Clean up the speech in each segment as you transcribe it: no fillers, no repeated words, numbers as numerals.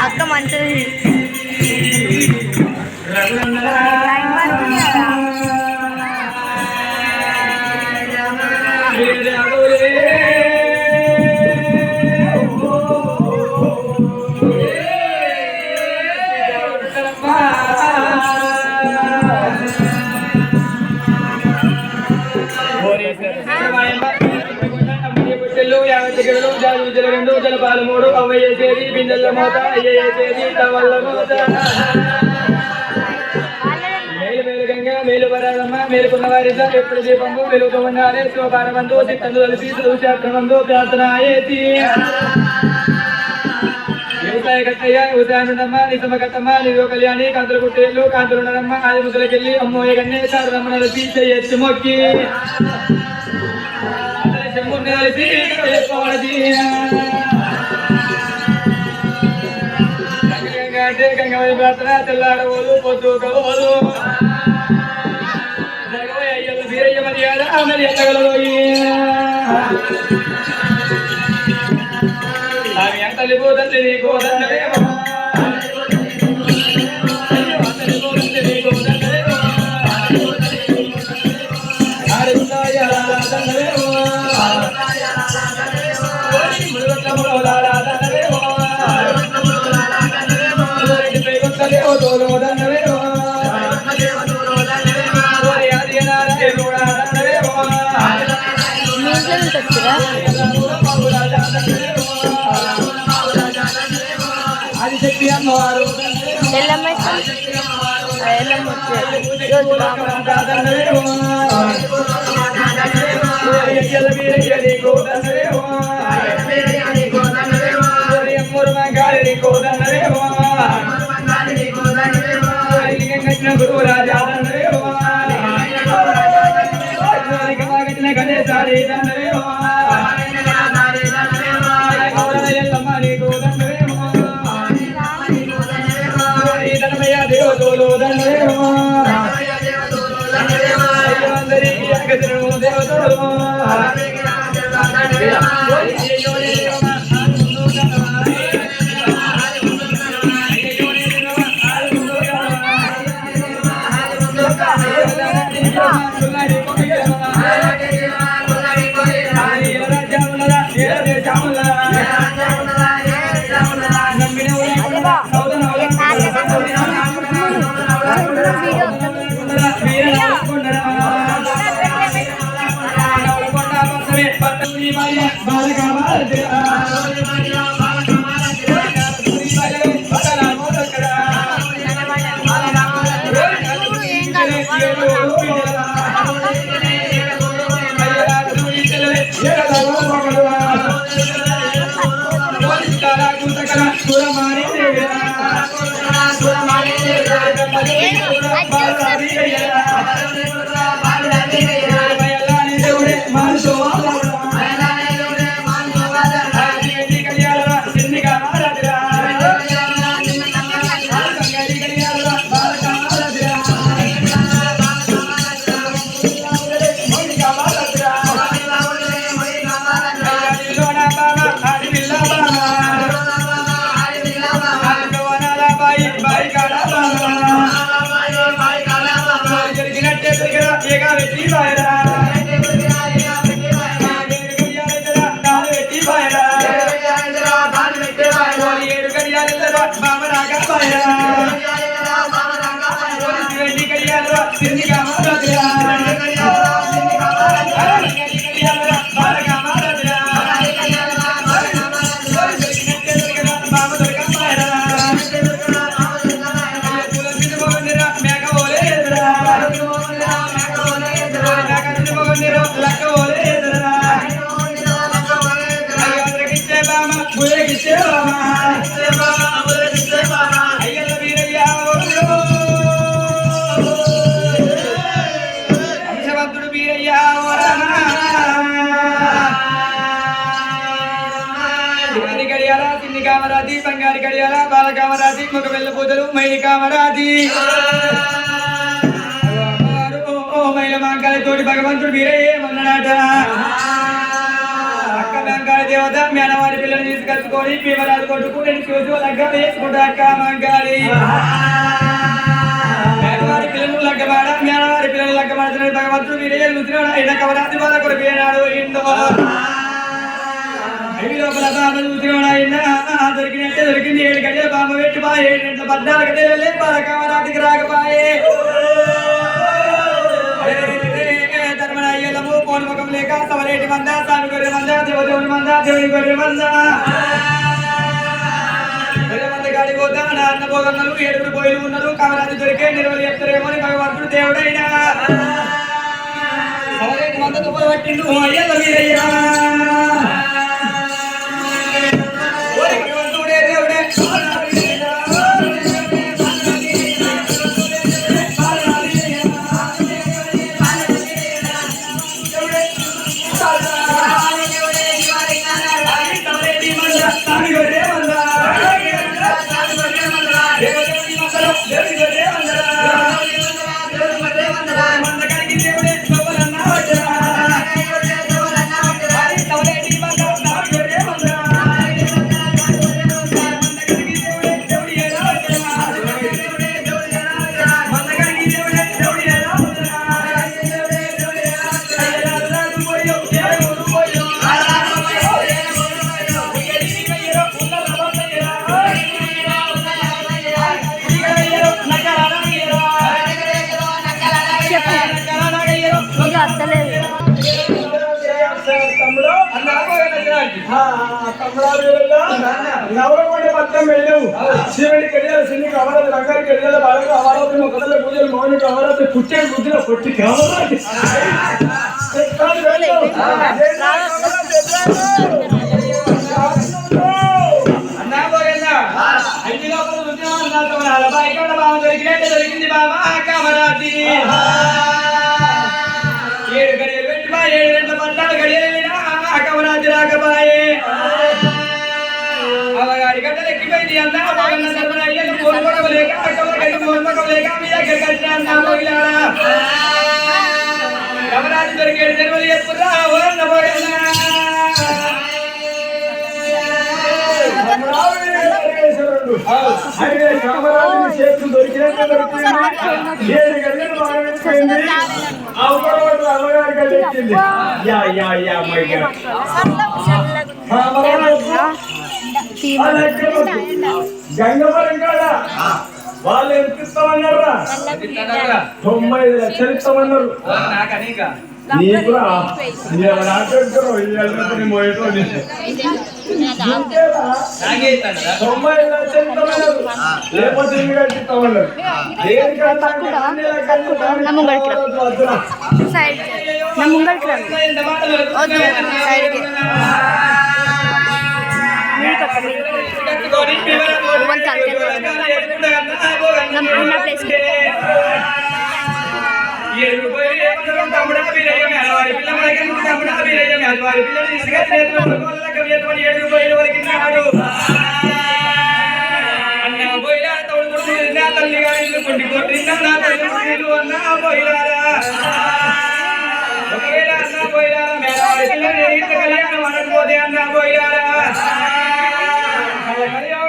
అక్క మంచిది జలపాలు మూడు అవ్వయ్యేది బిందెల మోత అయ్యేది తవల్ల మోత మేలు మేలు గంగా మేలు వరాలమ్మ మేలుకున్న వారి ఎప్పుడు దీపంబు వెలుగుతూ ఉండాలి శివపారబంధు చిత్తందు కలిసి శాస్త్రబంధు ప్రార్థన అయ్యేది వ్యవసాయ కట్టయ్య వ్యవసాయమ్మ నిజమ కట్టమ్మ నిజో కళ్యాణి కాంతులు కుట్టేళ్ళు కాంతులున్నరమ్మ ఆది ముద్దలకెళ్ళి అమ్మోయ కన్నే శారదమ్మ నలిసి చెయ్యొచ్చు మొక్కి గంగమని ప్రార్థన తెల్లాడవోలు పొద్దుకోలు అయ్యలు వీరయ్య మర్యాద మరి ఎత్తగలబోయి ఆమె అంతలి పోతండి నీకు దండవేమో ఆదిశక్తి అమ్మవారు గురురాజా గణేశారి దేవతోలు దేవతోలు కామరాజీ బంగారి గడియాల బాల కామరాజీ ముఖ వెళ్ళ పూజలు మైలి కామరాజీ మైల మాంకాల తోటి భగవంతుడు వీరయ్యే మన్నాట అక్క మంగాళ దేవత మేనవారి పిల్లలు తీసుకొచ్చుకొని భీమరాజు కొట్టుకు నేను చూసి లగ్గం వేసుకుంటా అక్క మంగాళి మేనవారి పిల్లలు లగ్గమాడ మేనవారి పిల్లలు లగ్గమాడుతున్న భగవంతుడు మీరే చూసినాడు ఆయన కవరాది బాధ కొడుకు ఏనాడు ఇందో అవి లోపల బాధ చూసినాడు ఆయన దొరికినట్టే దొరికింది 7 గడియల బామ్మ పెట్టి బా 7 గంటల 14 గడియలే బాధ కవరాదికి రాకపోయే ధర్మరాయ్యలము పోన్ముఖం లేక సవరేటి మంద సామి గొర్రె మంద దేవదేవుని మంద దేవుని గొర్రె మంద గాడి పోతా నా అన్న భోగన్నలు 7 పోయిలు ఉన్నారు కవరాది దొరికే నిర్వలు చెప్తారేమో అని భగవంతుడు దేవుడైనా సవరేటి మంద తుప్పలు పట్టిండు అయ్యల వీరయ్యా నవరకొండ పట్టం వెళ్ళావు శివుడికి వెళ్ళాలి శివునికి అమరావతి రంగారికి వెళ్ళాలి బాగా అమరావతి మొక్కల పూజలు మౌనికి అమరావతి పుట్టే బుద్ధిలో పొట్టి అమరావతి దొరికింది బాబా కమరాతి 7 గడియలు పెట్టి 7 గంటల 14 గడియలు కమరాతి రాకపాయే అవగాడి గంటలు ఎక్కిపోయింది అన్నా ధర్మరాయ్యలు పోల్పడలేక పోల్పడలేక మీ దగ్గరికి వచ్చిన అన్నా పోయిలారా కమరాతి దొరికేడు నిర్మలు చెప్పురా ఓరన్న పోయినా చేతులు దొరికినట్టు దొరికింది 7 గంటలు బాగా పెట్టింది అమ్మగారి గడ్డ ఎక్కింది గంగవరం కాడ వాళ్ళు ఎంత ఇస్తామన్నారా 95 లక్షలు ఇస్తామన్నారు నీకు నాకెడుతున్నావు లేకపోతే ఇస్తామన్నారు తమ్ముడా అన్న పోయినా తోడు తల్లి కుంటి కొట్టిందా నా తల్లి అన్నా పోయినారా ఒకవేళ అన్నా పోయినారా మేనవాడి పిల్లని కళ్యాణం అనకపోతే అన్నా పోయినారా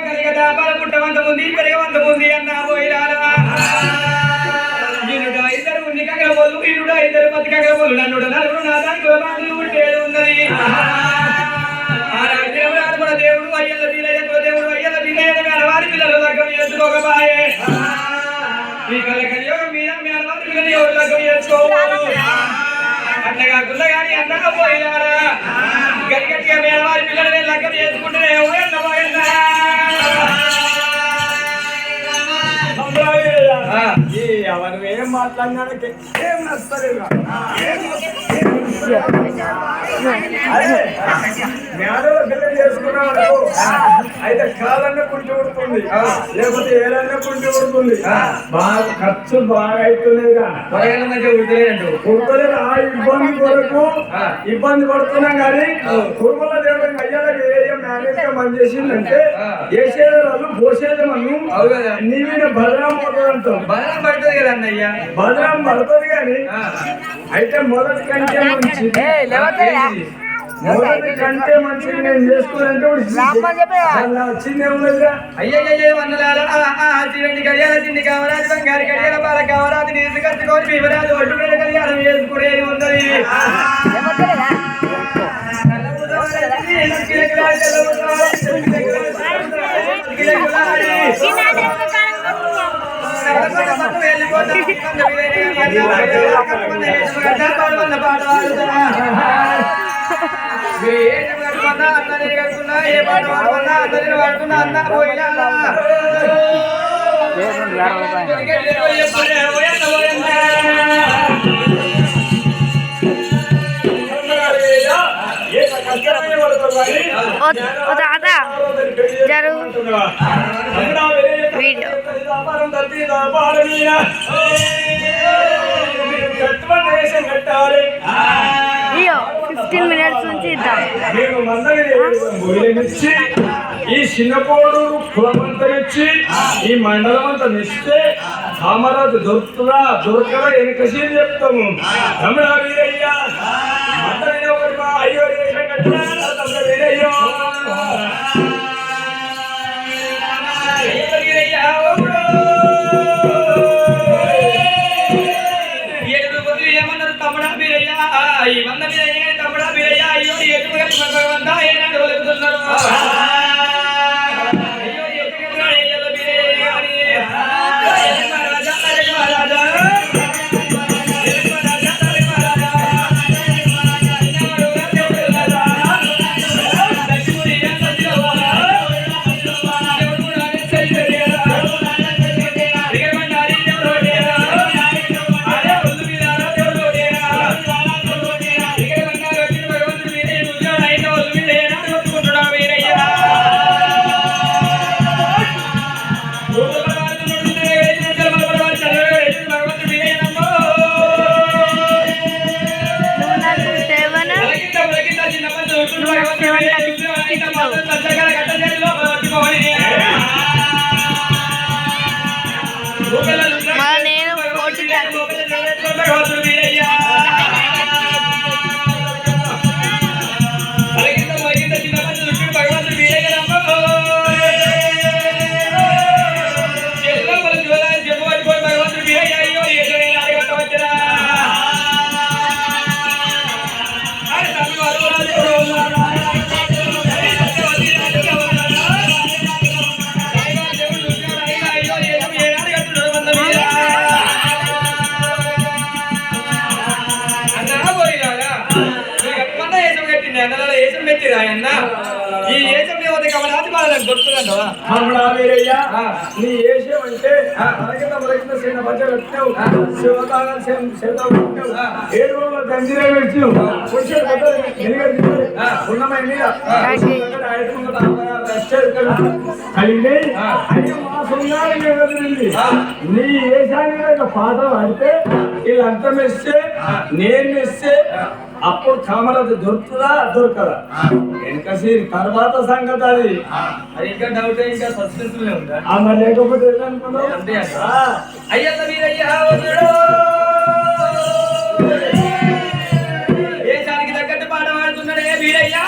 కలిగదా పదపుట్టవంత ఉంది పెరగవంత ఉంది అన్నా పోయినారా ఈనుడా ఇద్దరు ఉన్ని కగలబోలు ఈనుడా ఇద్దరు పతి కగలబోలు నన్నుడ నలుగురు నా దానికి ఉంటేది ఉన్నది ఆ రాజ్యం మన దేవుడు అయ్యల వీరయ్య దేవుడు అయ్యల వీరయ్య మేనవారి పిల్లలు లగ్గం చేసుకోకపాయే ఈ కళ్ళ కలియోగం మీద మేనవారి పిల్లలు ఎవరు లగ్గం చేసుకోవాలి అట్లా కాకుండా కానీ అన్నగా పోయినారా గట్టిగా మేనవారి పిల్లలు లగ్గం చేసుకుంటేనే అవను ఏం మాట్లాడినాడు ఏం నచ్చలేదు మేడలో పిల్లలు చేసుకున్నాడు అయితే కాలన్నా కుంటి ఉడుతుంది లేకపోతే ఏదన్నా కుంటి ఉడుతుంది బాగా ఖర్చు బాగా అవుతుందిగా కుర్తలేదు ఆ ఇబ్బంది కొరకు ఇబ్బంది పడుతున్నాం కానీ కుర్మల దేవుడు అయ్యాలకు ఏ మేనేజ్గా పని చేసిందంటే వేసేది వాళ్ళు పోసేది మనం నీ మీద భద్రం పడుతుంది అంటాం బలం పడుతుంది కదా అన్నయ్య భద్రం పడుతుంది కానీ అయితే మొదటి కంటే మంచి మొదటి కంటే మంచిగా నేను చేసుకోవాలంటే వచ్చింది ఏముందిరా అయ్యయ్యో అన్నలారా చివరి కళ్యాణ చిన్ని కామరాజు బంగారు కళ్యాణ బాల కామరాజు నీసు కట్టుకొని భీమరాజు ఒడ్డు మీద కళ్యాణం చేసుకునేది ఉన్నది ఏ పాట పాడుకున్నా అందరిని వాడుకున్నా అన్న పోయినా दादा जरूर वीडियो అయ్యో 15 మినిట్స్ నుంచి ఇద్దాం ఈ చిన్నపోడు కులమంతా ఇచ్చి ఈ మండలం అంతా నిస్తే కామరాజు దొరుకుతుందా దొరకదా వెనకసి చెప్తాము రమణ వీరయ్య అయ్యో వీరయ్యో ఏమన్నారు తమ్ముడా వీరయ్య ఈ వంద వీరయ్య తమ్ముడా వీరయ్య అయ్యో ఎటు భగవంతా ఏనాడు వెలుగుతున్నారు అయ్యో ఎటు వీరయ్య రాజా రాజా నేను 40 ఈ ఏజం కమలాది బాధలకు దొరుకుతుందంట నీ ఏషం అంటే చిన్న బట్ట పెట్టావు శివకాలం పెట్టావు 7 రోజుల దంజీరే పెట్టావు ఉన్నమై మీద కలిగి 5 మాసంగా నీ ఏషాన్ని పాట పడితే వీళ్ళంతా మెస్తే నేను మెస్తే అప్పుడు కామరాజు దొరుకుతుందా దొరకదా వెనకసి తర్వాత సంగతి అది ఇంకా డౌట్ ఇంకా సస్పెన్స్ ఉందా అమ్మ లేకపోతే అనుకున్నావు అంతే అయ్యా మీరయ్యా దేశానికి తగ్గట్టు పాట పాడుతున్నాడే వీరయ్యా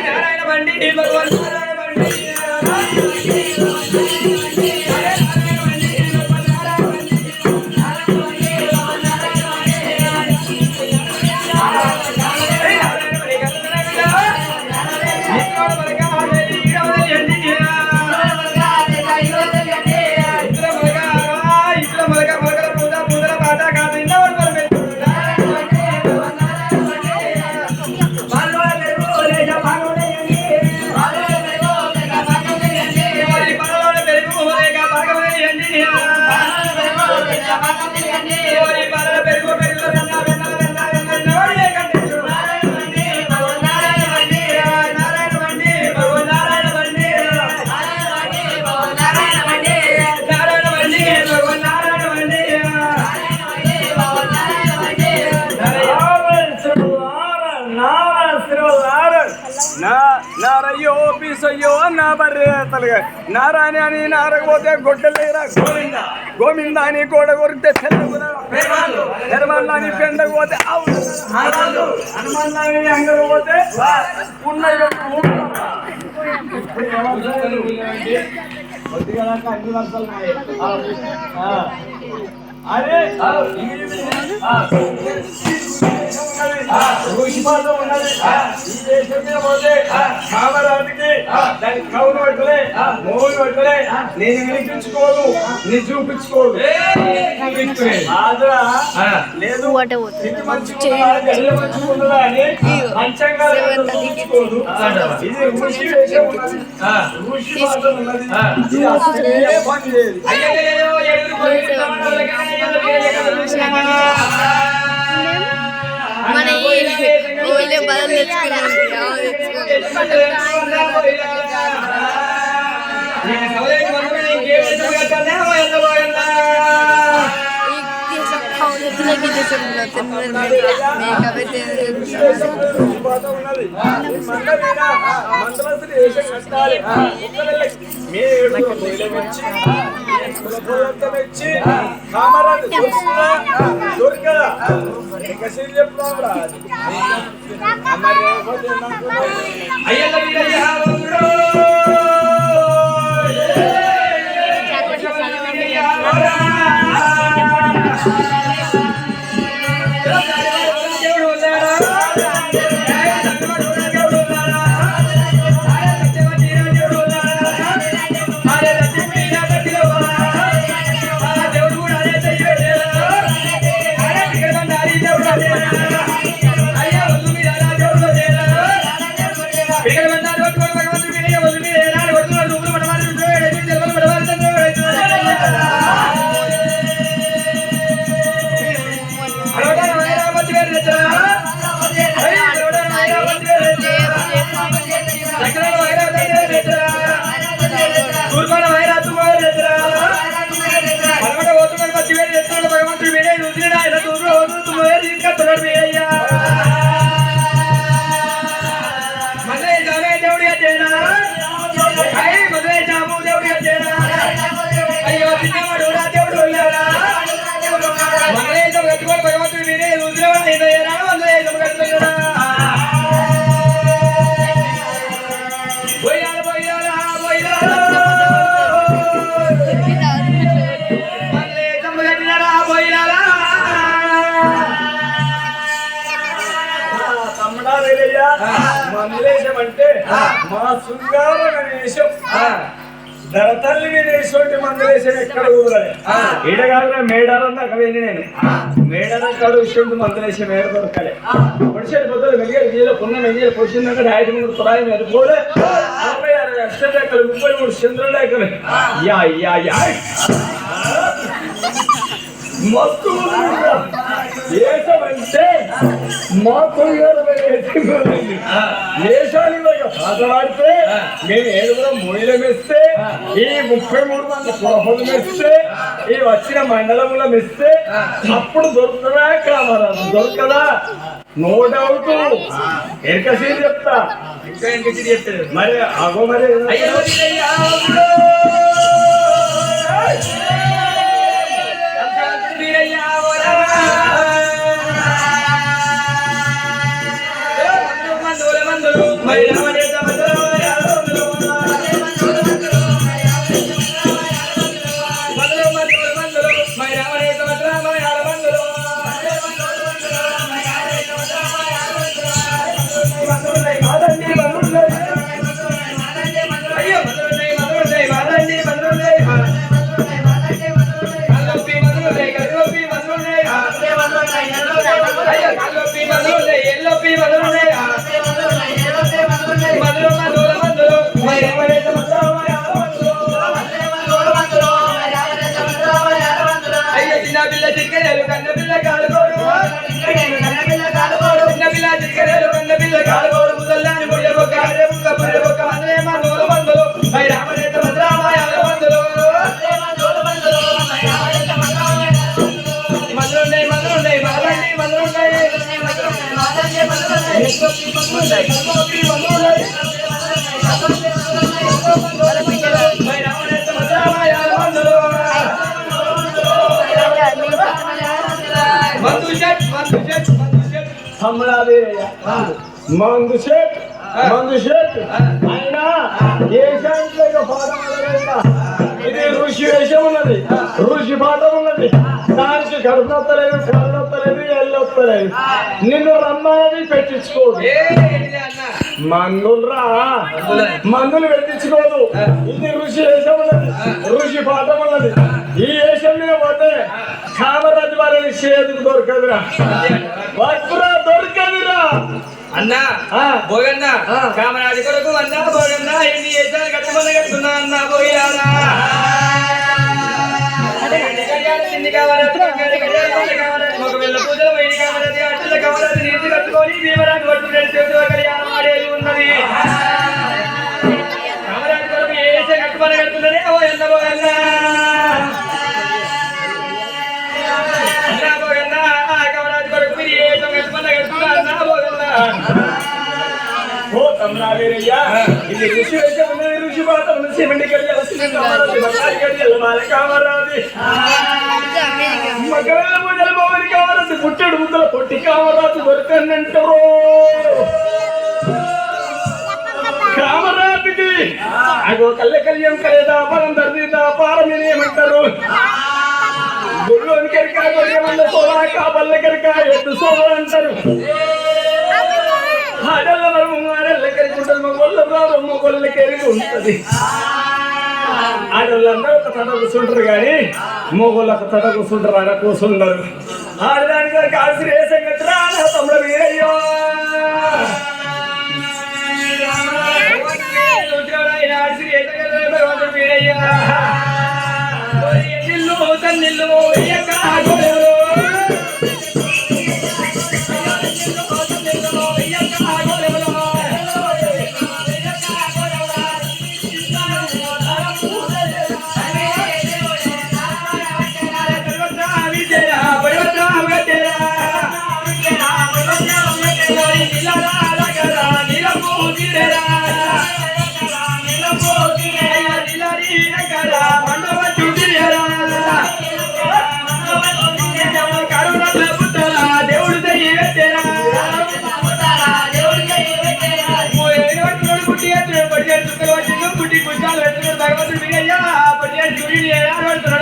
నారాయణ బండి భగవాన్ నారాయణ బండి నారయ్యో పీసయ్యో నా బర్రె తలగా నారాయణ అని నారకపోతే గొడ్డలేరా గోవింద గోవింద అని గోడ కొరితే తెరమల్లని పెండకపోతే హనుమాన్ని అంగకపోతే అరే ఋషిపాదం ఉన్నది ఈ దేశం మీద పోతే కామరాజుకి దానికి కవును పట్టలే మోహులు పట్టలే నేను వినిపించుకోదు నీ చూపించుకోదు ఆదరా లేదు ఇది మంచిగా అని మంచంగా చూపించుకోదు ఇది ఋషి వేషం ఉన్నది ఋషిపాదం ఉన్నది ఇది అసలే పని లేదు మన ఓలే బదులు మందలేశం అంటే మా శృంగార గణేశం ధరతల్లి వినేశ్వరుడి మందలేశం ఎక్కడ ఊరలే ఈడగానే మేడారం దాకా వెళ్ళి నేను మేడారం కాడ విషయం మందలేశం ఏడ దొరకలే పొడిచేది పొద్దులు వెలిగే గీలో పున్న మెయ్యలు పొడిచిందాక డాయటి ముందు పురాయి మీద కూడా 66 అష్టరేఖలు 33 చంద్రలేఖలు యా యా యా మస్తు దేశం అంటే మా దేశాన్ని పాటలాడితే మేము 7 మూయిల మెస్తే ఈ 33 మంది పురపలు మెస్తే ఈ వచ్చిన మండలముల మెస్తే అప్పుడు దొరుకుతుందా కామరాజు దొరకదా నో డౌట్ ఎరకసీ చెప్తా చెప్తాడు మరి అగో మరి మందు షేట్ అయినా దేశాంట్లో పాఠం ఇది ఋషి వేషం ఉన్నది, ఋషి పాఠం ఉన్నది. దానికి కడుపునొత్తలేదు, కడునొత్తలేదు, ఎల్లొత్తలేదు. నిన్ను రమ్మని పెట్టించుకోదు. మందులు పెట్టించుకోదు. ఇది ఋషి వేషం ఉన్నది, ఋషి పాఠం ఉన్నది. ఈ వేషం మీద పోతే కామరాజు వారిని చేతుకు దొరకదురా, వక్కురా దొరకదురా. అన్నా భోగన్నా కామరాజు కొరకు అన్నా భోగన్నా ఎన్ని వేసాలు కట్టుమని కట్టున్నా అన్నా పోయారా ఒకవేళ పూజలు పోయి కామరాజు అడ్డుల కామరాజు నీతి కట్టుకొని భీమరాజు పట్టు కళ్యాణం ఆడేది ఉన్నది. కామరాజు కొరకు ఏ వేసే కట్టుమని కడుతున్నదే ఓ ఎన్న భోగన్నా అన్నా భోగన్నా కామరాజు కొరకు మీరు ఏ వేసం కట్టుమని కడుతున్నా అన్నా భోగన్నా. ఓ తమ్ముడావేరయ్యా, ఇది ఋషి వేషం ఉన్నది, ఋషి పాఠం ఉన్నది. సిమెంట్ గడియల కామరాజు మగవేళ పూజలు బావని కామరాజు, పుట్టెడు ముద్దల పొట్టి కామరాజు దొరకంటారు. కామరాజుకి అగో కళ్ళ కళ్యాణం కలేదా పరం దర్దిదా పారమని ఏమంటారు. గుళ్ళోని కరికా గొయ్యమల్ల సోలా కాబల్ల కరికా ఎద్దు సోలా అంటారు. ఆడల్ల వరము ఆడల్ల కరికి ఉంటుంది, మగోళ్ళ రావు మగోళ్ళ కెరిగి ఉంటుంది. ఆడవాళ్ళందరూ ఒక తట కూర్చుంటారు కానీ మగోళ్ళు ఒక తట కూర్చుంటారు, ఆడ కూర్చుంటారు. ఆడదానికి కాల్సి రేసం కట్టరా తమ్ముడు వీరయ్యో. భగవంతుడు వీరయ్యా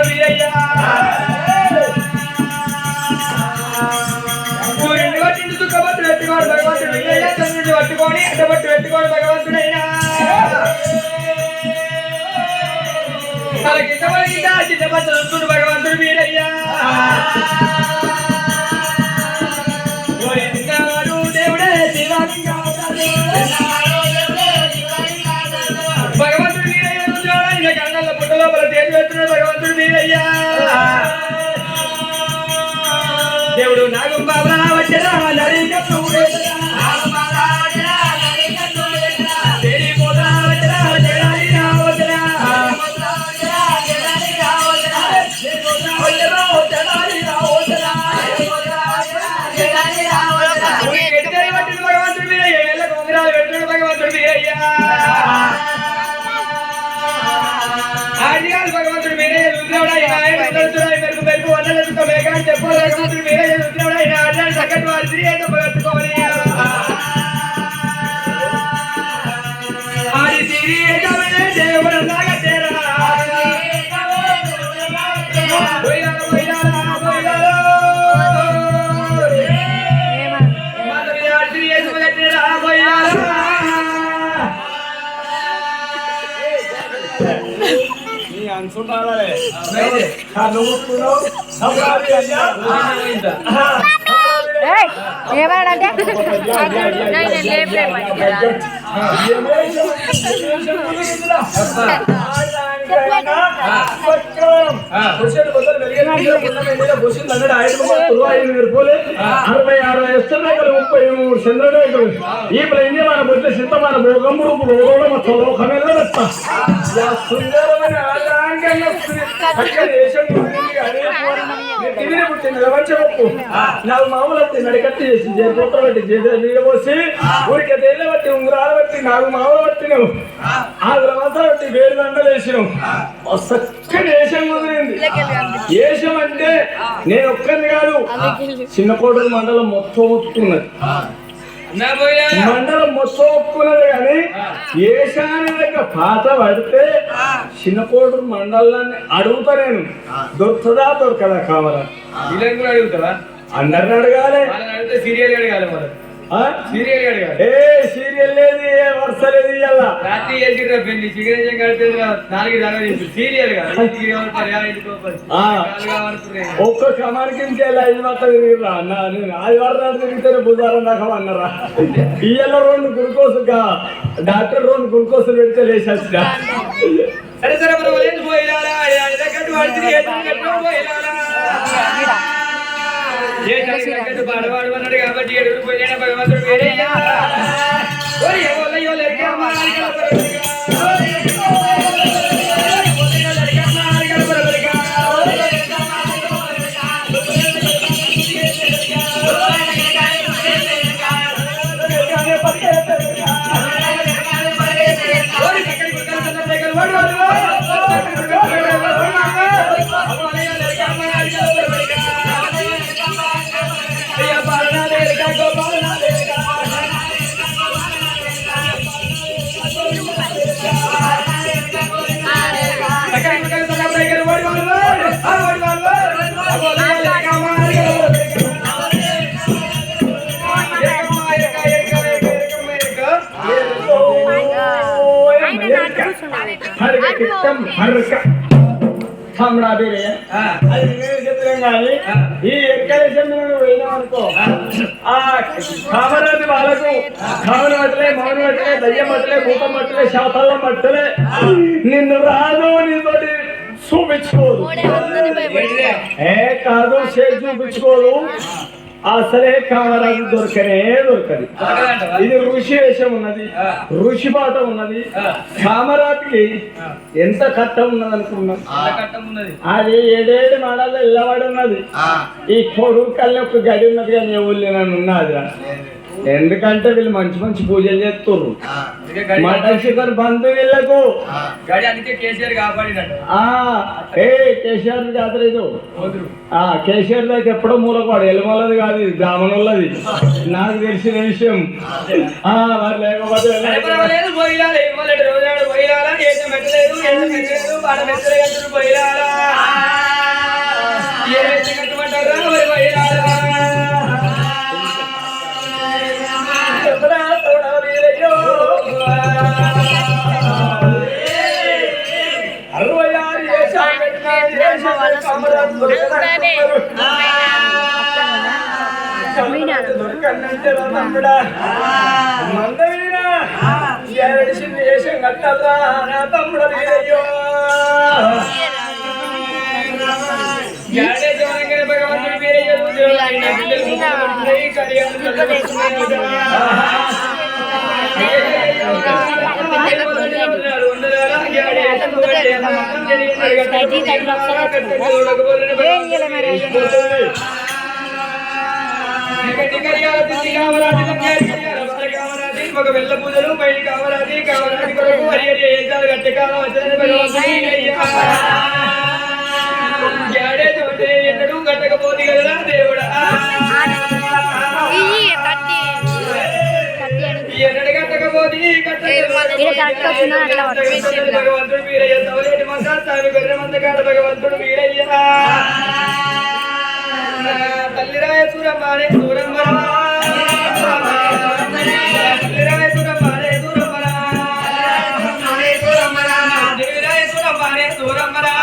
వీరయ్యా దుఃఖపత్రుడు పెట్టుకోడు భగవంతుడు వీరయ్యా, చంద్రుడు పట్టుకొని అడ్డపట్టు పెట్టుకోడు భగవంతుడైనా. చిన్నపత్రుడు భగవంతుడు వీరయ్యా. దేవుడే భగవంతుడు వీరయ్య కళ్ళ పుట్ట లోపల తేలి పెట్టున్నాడు భగవంతుడు వీరయ్యా. దేవుడు నాగంబాబా వచ్చరా భగవంతుడు వీరయ్య ఎల్ల కొంగరాలు పెట్టినాడు భగవంతుడు వీరయ్యా. ఆదిగాలు భగవంతుడు మీరే రుద్రవుడైన మెరుగు మెరుగు వన్నలతో మేఘాన్ని చెప్పు భగవంతుడు మీరే రుద్రవుడైన అడ్డాన్ని సగటు వారి స్త్రీ ఏదో పెట్టుకోవాలి. ఆది సిరి ఏదమే దేవుడు నాగతేరా ఏమన్నాడంటే ఈ ప్రజల బొట్ల సిద్ధమైన భోగము సుందరమైన టీవీని పుట్టింది మంచి పప్పు నాకు మామూలు వస్తే నడికట్టి చేసి చేతులు బట్టి చేతులు నీళ్ళు పోసి ఊరికే తేళ్ళ బట్టి ఉంగరాలు బట్టి నాకు మామూలు పట్టినావు 6 మాసాలు బట్టి వేరు దండలు వేసినావు చక్కని వేషం కుదిరింది. వేషం అంటే నేను ఒక్కరిని కాదు చిన్న కోటూరు మండలం మొత్తం ఒప్పుకున్నది మండలం మొత్తం ఒప్పుకున్నది కానీ ఏషాని దగ్గర పాత పడితే చిన్న కోటూరు మండలాన్ని అడుగుతా నేను దొరుకుతుందా దొరకదా కావాలా అడుగుతావా అందరిని అడగాలి అడిగితే సీరియల్ అడగాలి మరి సీరియల్ అడగాలి సీరియల్ లేదు ఏ వరుస లేదు ఇవాళ రాత్రి చేసి పెళ్లి చికెన్ కలిపి 4 దాకా సీరియల్ ఒక్క క్రమానికి 5 మాత్రం తిరిగిరా నేను ఆదివారం నాడు తిరిగితేనే బుధవారం దాకా అన్నారా ఇవాళ 2 గ్లూకోజ్ డాక్టర్ 2 గ్లూకోజ్ పెడితే లేచేస్తా సరే సరే పోయినారా పాడవాడు అన్నాడు కాబట్టి ఎడుగురు పోయినా భగవంతుడు వేరే ఈ ఎక్కడేషన్ పోయినామనుకో కామరాజు వాళ్ళకు కామన మట్టలే మౌన మట్టలే దయ్యం మట్టలే భూతం మట్టలే శాతాల మట్టలే నిన్ను రాదు నీతోటి చూపించుకోదు కాదు చేసి చూపించుకోదు అసలే కామరాజు దొరకనే దొరకది ఇది ఋషి వేషం ఉన్నది ఋషి పాట ఉన్నది కామరాజుకి ఎంత కట్ట ఉన్నది అనుకున్నాం అది 7 మాడాల్లో ఇల్లవాడు ఉన్నది ఈ కొడుకు కళ్ళ ఒక గడి ఉన్నది కానీ ఎవరు నన్ను ఉన్నది ఎందుకంటే వీళ్ళు మంచి మంచి పూజలు చేస్తున్నారు మటన్ చికెన్ బంధు వీళ్ళకు కేసీఆర్ కాపాడినట్టు కేసీఆర్ జాతర ఇది కేసీఆర్ అయితే ఎప్పుడో మూలకోడు ఎలుమలది కాదు ఇది బ్రాహ్మణులది నాకు తెలిసిన విషయం మరి లేకపోతే వేషం కట్టరా నా తమ్ముడు వీరయ్యో భగవంతుడు వీరయ్య ఒక వెళ్ళ పూజలు బయట కావరాది కావరాది కొరకు హరి గట్టి కాలం జాడే తోటే ఎన్నడూ కట్టకపోతే కదరా దేవుడా ఎన్నడు కట్టకపోతే భగవంతుడు వీరయ్య తవలేటి మంద తావి గొర్రె మంద కాడ భగవంతుడు వీరయ్య తల్లిరాయ సూరమ్మానే సూరమ్మరా తల్లిరాయ సూరమ్మానే సూరమ్మరా దేవిరాయ సూరమ్మానే సూరమ్మరా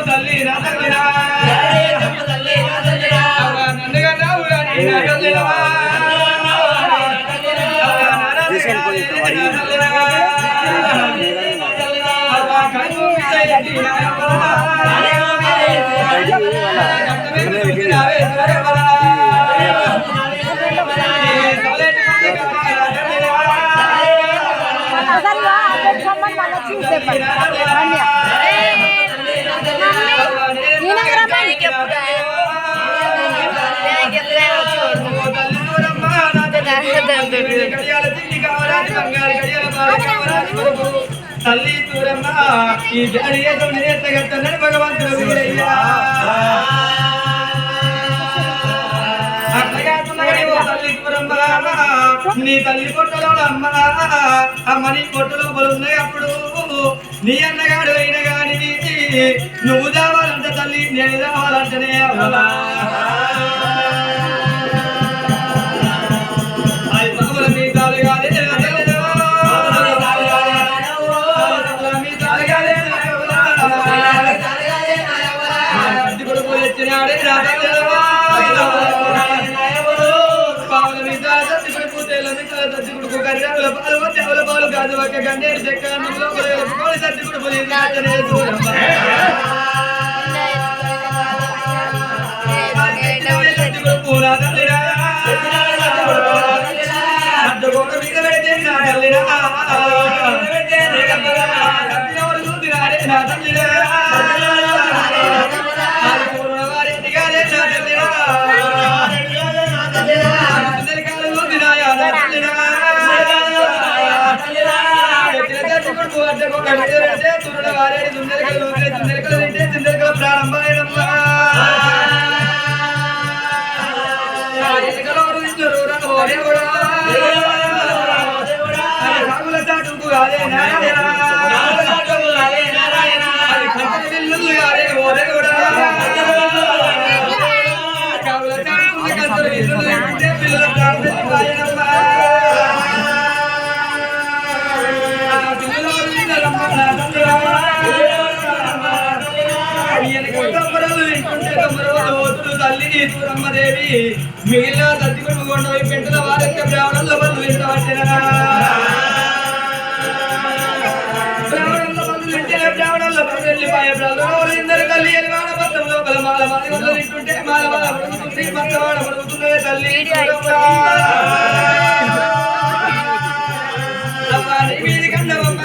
తల్లి రా తల్లిరా నందుగా నావుగా చూసే గడియాల తిండి కావరాని బంగారు గడియాల పాలు కావరాని కొడుకు తల్లి తూరమ్మ ఈ జడియేదో నేతగట్టనని భగవంతుడు వీరయ్యా అట్లగా తున్నగడి ఓ తల్లి తూరమ్మ నీ తల్లి పొట్టలో అమ్మ అమ్మ నీ పొట్టలో ఉన్నాయి అప్పుడు నీ అన్నగాడు అయిన గాని నువ్వు దావాలంట తల్లి నేను దావాలంటనే అవ్వలా అది బాబుల మీ తాలుగానే వచ్చినాడే పాలు కాదు ఒక గంటేరు చెక్క మీద పెడితే నా తల్లిరా నా తల్లిరా తల్లి తూరమ్మదేవి మిగిలిన తల్లి కొడుకు కొండవై పెంటల వారక్క బ్రాహ్మణుల బలు ఎంత పట్టినా బ్రాహ్మణుల బలు వెళ్ళిపోయే బ్రాహ్మణులు ఇందరు తల్లి ఎలివాడ పత్రం లోపల మాల మాది వల్ల తింటుంటే మాల మాల పడుకుతుంది పచ్చవాడ పడుకుతున్నదే తల్లి వీధి కన్నవమ్మ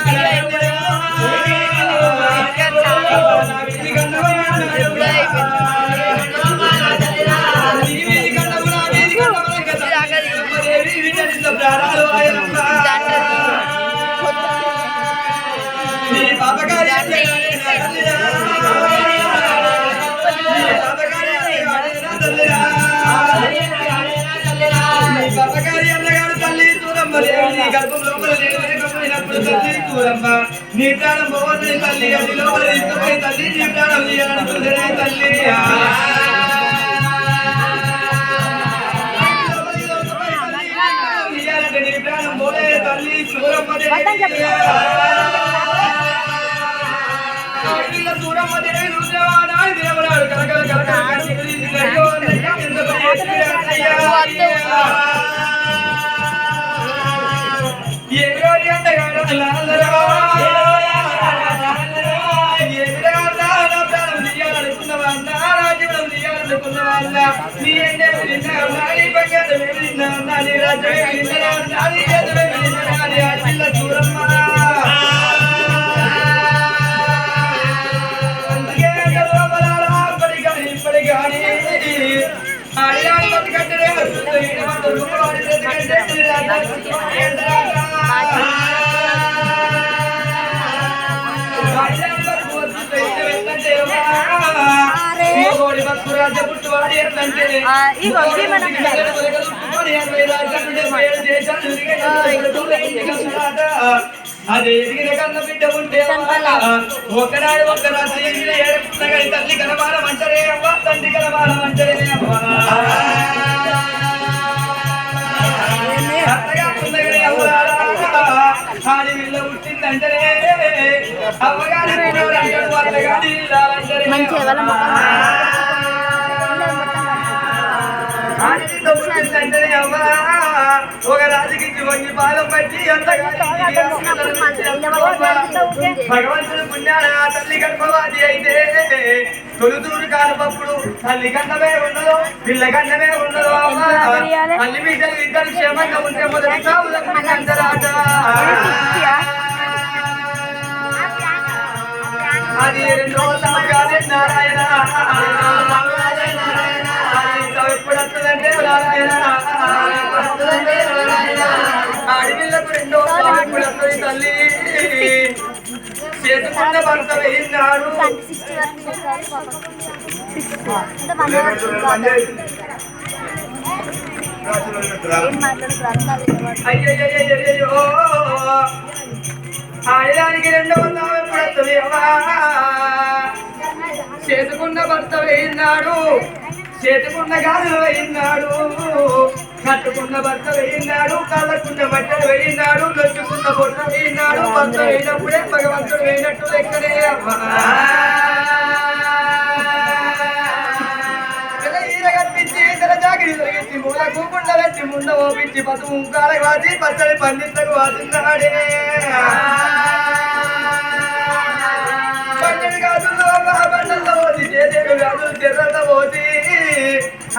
నీ ప్రాణం పోవద్దు తల్లి అది లోపల తీసుకుపోయి తల్లి నీ ప్రాణం తీయాలనుకుంటే తల్లి తీయాలంటే నీ ప్రాణం పోలే తల్లి చూరమ్మ చూరమ్మ దేవుడాడు కలకల కలకల అదే ఎదిగిన కన్న బిడ్డ ఉంటే ఒకనాడు ఒక రాత్రి ఏడుపున్నగా తల్లి కనబాలమంటారే అవ్వ తండ్రి కనబాలమంటారే అవ్వ ఆడి వీళ్ళ పుట్టిందంటేనే అవ్వగారి అత్తగారి పుట్టిందంటేనే అవ్వ ఒక రాజుకి వంగి పాలం పట్టి భగవంతుడు పుణ్యాన తల్లి గర్భవాది అయితే తొలుతూరు కాలపప్పుడు తల్లి కన్నమే ఉండదు పిల్ల కన్నమే ఉండదు తల్లి బిడ్డలు ఇద్దరు క్షేమంగా ఉంటే మొదటి సాగులకు అంతరాట అది 2 రోజులు కాదే నారాయణ ఎప్పుడు వస్తుందంటే నారాయణ చేసుకున్న భర్త వేయినాడు అయ్యో ఆడదానికి 200 ఎప్పుడు చేసుకున్న భర్త వేయినాడు చేతుకున్న గాజులు వేయినాడు కట్టుకున్న భర్త వేయినాడు కళ్ళకున్న బట్టలు వేయినాడు లొచ్చుకున్న బొట్ట వేయినాడు భర్త వేయినప్పుడే భగవంతుడు వేయినట్టు లెక్కనే అమ్మా కట్టించి ఇతర జాగిరి తొలగించి మూల కూకుండా పెట్టి ముంద ఓపించి పసుపు ముఖాల వాసి పచ్చడి పండితులకు వాసిన్నాడే పన్నెండు గాజుల్లో బండల్లో పోసి చేసేడు గాజులు చెర్రల్లో పోసి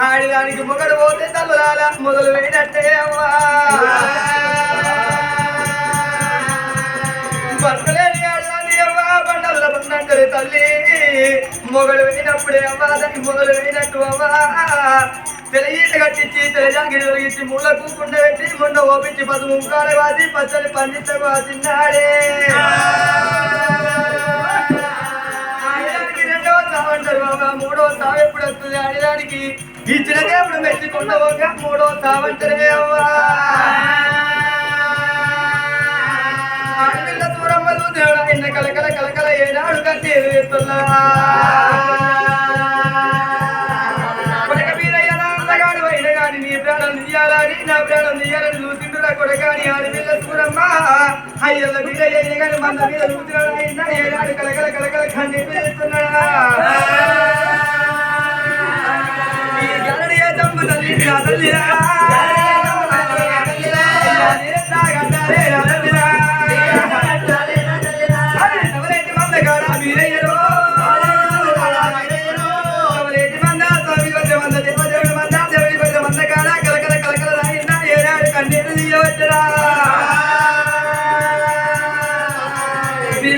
ఆడిదానికి మొగడు పోతే తల్లులాల మొదలు వేయనట్టే అవ్వా భర్తలేని ఆడదాన్ని అవ్వా బండల్లో బండంటది తల్లి మొగడు వేయినప్పుడే అవ్వా దానికి మొదలు వేయినట్టు అవ్వా తెలగీత కట్టించి తెలజాగిరి తొలగించి మూల కూకుండా పెట్టి ముండ ఓపించి పసుపు ముఖాల వాసి పచ్చడి పండించకు వాసిన్నాడే సావంటారు బాబా 3వ సావు ఎప్పుడు వస్తుంది ఆడడానికి ఇచ్చిన దేవుడు మెచ్చుకున్నవగా 3వ సావంటరే అవ్వా ఆడపిల్ల దూరమ్మలు దేవుడు ఆయన కలకల కలకల ఏనాడు కట్టి ఎదురుస్తున్నా కొడక మీదయ్యా అందగాడు అయిన కానీ నీ ప్రాణం తీయాలని నా ప్రాణం తీయాలని చూసిండురా కొడకాని ఆడపిల్ల దూరమ్మ అయ్యల్ల మీదయ్య అయిన కానీ మంద మీద చూసినాడు అయినా ఏనాడు కలకల కలకల కన్నీరు చేస్తున్నాడా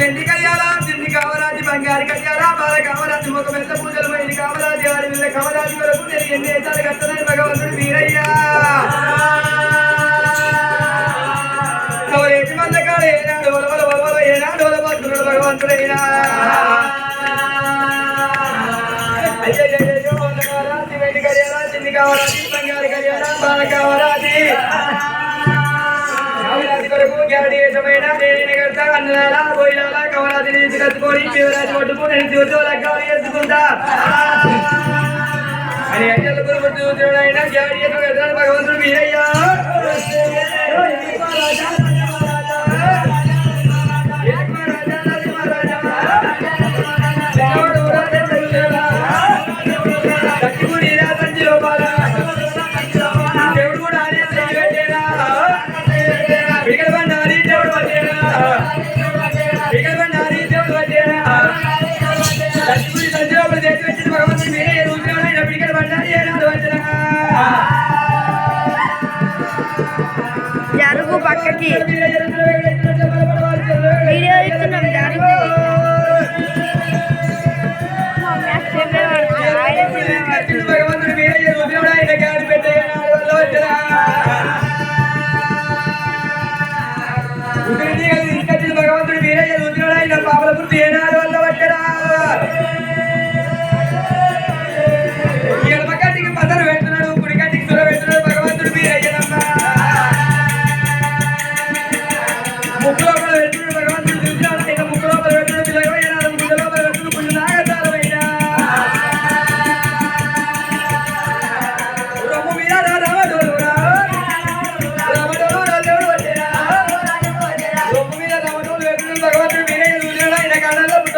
వెండి కళ్యాణ తిండి కావరాజి బంగారు కళ్యాణ బాల కావరాజి ఒక పెద్ద పూజలు పోయి కావరాజి ఆడి మీద కావరాజి వరకు నేను ఎన్ని ఏసాలు కట్టనని భగవంతుడు వీరయ్యా కవరేటి మంద కాడ ఏనాడు ఒలవల ఒలవల ఏనాడు ఒలవస్తున్నాడు భగవంతుడైనా అయ్యో కావరాజి వెండి కళ్యాణ తిండి కావరాజి బంగారు కళ్యాణ బాల కావరాజి కొరకు గాడి ఏసమైన నేను కడతా అన్నలా పోయినాలా కవరాజి నుంచి కట్టుకొని శివరాజు పట్టుకుని నేను శివతో లగ్గాలు చేసుకుంటా అని అయ్యల కొరకు చూసినైనా గాడి ఏస కడతాడు భగవంతుడు వీరయ్యా దేవుడు కూడా జరుగు పక్కకి వీడియో ఇస్తున్నాం జరుగు భగవంతుడు వీరయ్య రుద్రుడు ఆయన పాపల గుర్తు ఏనాడు వల్ల వచ్చరా ఎడమ కట్టికి పదరు పెడుతున్నాడు కుడి కట్టికి సుర పెడుతున్నాడు భగవంతుడు వీరయ్యనమ్మ ముక్కు లోపల పెడుతున్నాడు భగవంతుడు చూసినాడు ఆయన ముక్కు లోపల పెడుతున్నాడు పిల్లగైనా ముద్ద లోపల పెడుతున్నాడు పుల్లు నాగతారమైనా రొమ్ము మీద రామడోలు రామడోలు దేవుడు వచ్చేరా రొమ్ము మీద రామడోలు పెడుతున్నాడు భగవంతుడు వీరయ్య చూసినాడు ఆయన కాళ్ళలో పుట్ట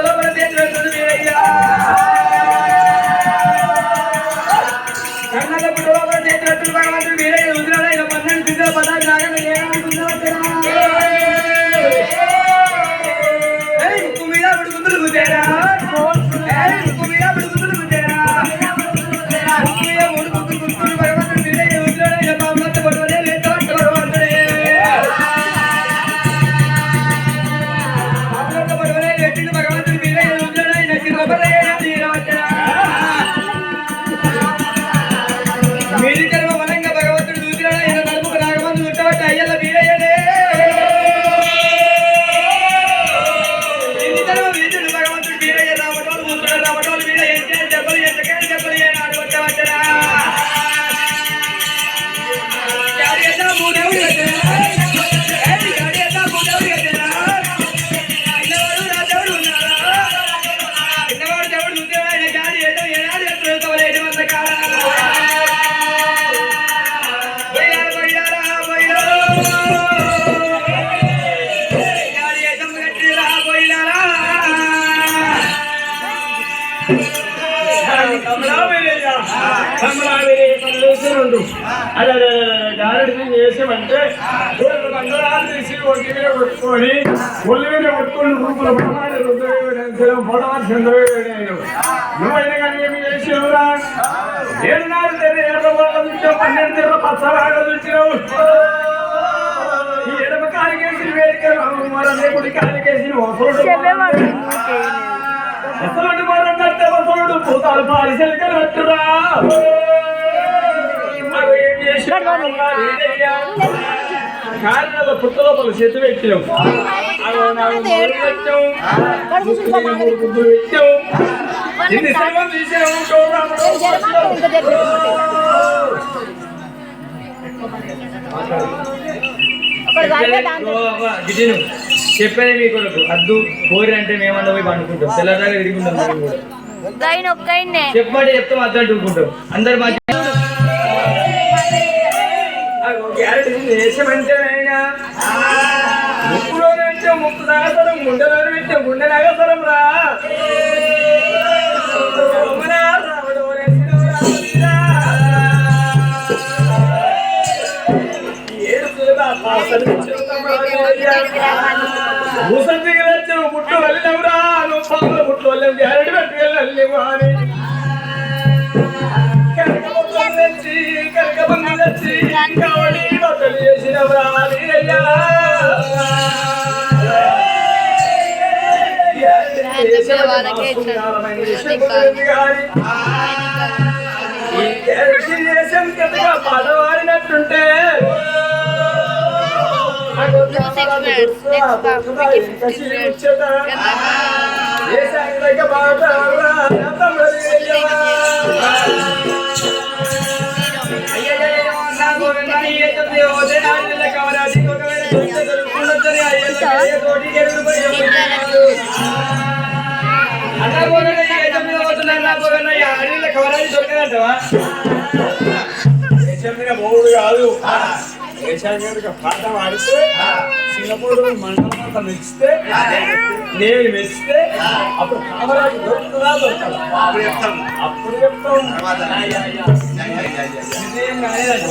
చేసామంటే బంగారాలు తీసి ఒంటి మీద కొట్టుకొని ఒళ్ళు మీద కొట్టుకొని రూపుల నువ్వైనా కానీ ఏమి చేసేవురా 7 నాడు ఎర్ర చూసావు 12 తెర పచ్చవాడ చూసినావు ఈ ఎడమ కాలికేసి వేడికలు మరొకటి కాలికేసి అసలు మరం కట్టే వసలుడు భూతాలు పారిసెలకట్టురా కారణాల పుట్ట లోపల చేతి పెట్టాం ఇన్ని సేవలు తీసాము చెప్పేది మీ కొరకు అద్దు కోరి అంటే మేమన్నా పోయి పండుకుంటాం తెల్లదాకా తిరుగుంటాం చెప్పమంటే చెప్తాం అద్దు అంటుకుంటాం అందరు మా దేశమంటేనైనా ముక్కులోనంటే ముక్కు నాగసరం గుండెలో పెట్టే గుండె నాగసరం రా భూసంతికి పుట్టు వెళ్ళినవురా నువ్వు పాపల పుట్టు వెళ్ళావు గ్యారెంటీ పెట్టుకెళ్ళలేవు అని పాడవాడినట్టుంటే మూడు కాదు పాట పాడితే సింగపూర్ మండలం మెచ్చితే నేను మెచ్చితే అప్పుడు కామరాజు దొరుకుతుందా దొరకదు అప్పుడు చెప్తాం నిర్ణయం కాలేదు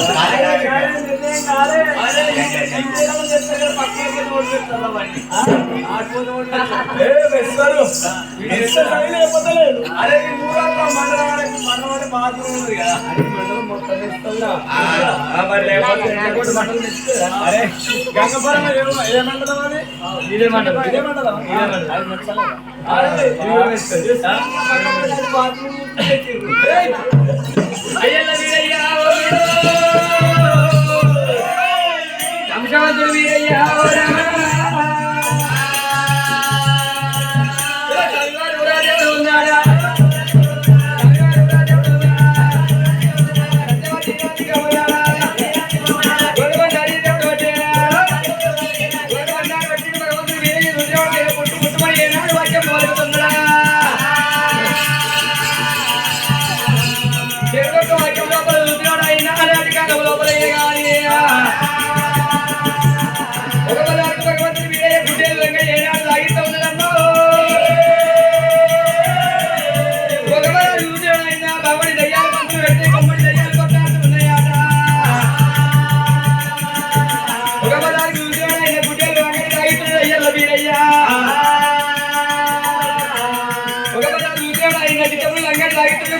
అరే మండలం బాత్రూమ్ ఉంది కదా మండలం మొత్తం ఇస్తుందా అరే గంగపురం ఏ మండలం అది ఇదే మండలం అంశవంతుడు వీరయ్యా ఉన్నాడా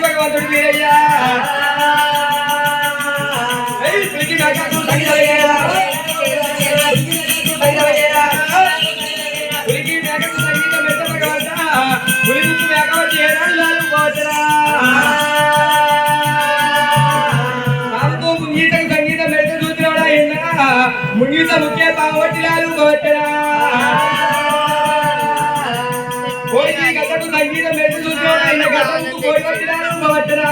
భగవంతుడు వీరయ్యా సంగీతం పెడితే చూసినాడు ఆయన ముంగీత ముఖ్య బాగొట్టిలాలు పోవచ్చరా గతకు సంగీతం పెట్టి చూసినాడు ఆయన గతకు పోగొట్టిలాలు పోవచ్చరా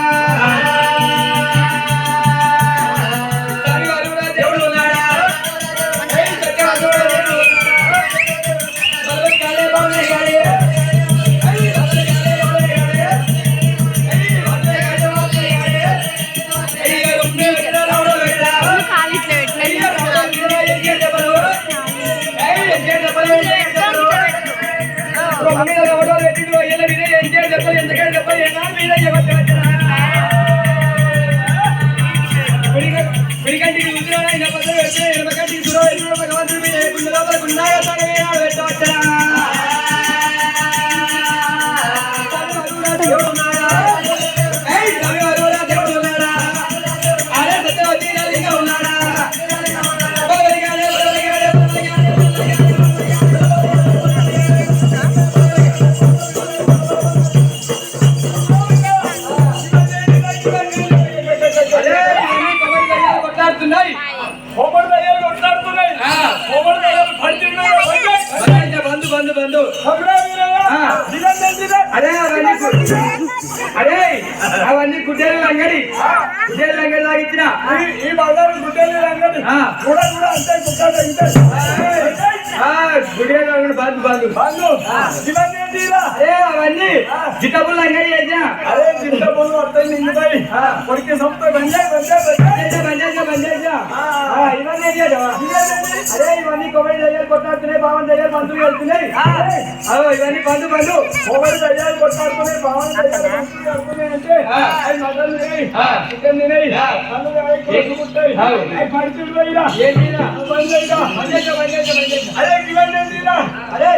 దేవుడు ఉన్నాడా మంత్రి మీద గుండె లోపల గుండాగా తగలేనాడు పెట్టవచ్చరా దేవుడు ఉన్నాడా దేవుడు ఉన్నాడా అరే సత్యవతి ఇంకా ఉన్నాడా కొట్లాడుతున్నాయి కొబ్బరి దయ్యాలు కొట్లాడుతున్నాయి కొబ్బరి దయ్యాలు పడుతున్నాయి బంధు బంధు బంధు అవన్నీ కుట్టేలు లంగడి కుట్టేలు లంగడి లాగిచ్చిన ఈ బంగారు గుడ్డలు రంగడి కూడా కూడా అంతే కుక్కలు గుడియలు లంగడి బంధు బంధు బంధు ఇవన్నీ ఏంటిరా? అవన్నీ జిట్టబుల్ లంగడి చేసిన అరే జింత బొల్లు అర్థం నిండుతాయి కొరికి సంస్థ బంజాయి ఇవన్నీ అరే ఇవన్నీ కొబ్బరి దయ్యాలు కొట్లాడుతున్నాయి బావన్ దయ్యాలు మందులు వెళ్తున్నాయి ఇవన్నీ బంధు బంధు కొబ్బరి దయ్యాలు కొట్లాడుతున్నాయి బాగుంది దయ్యాలు మందులు వెళ్తున్నాయి అంటే అవి మటన్ తినాయి చికెన్ తినాయి కళ్ళు కొట్టుకుంటాయి అవి పడుతుంది పోయిరా అరే ఇవన్నీ ఏంటిరా? అరే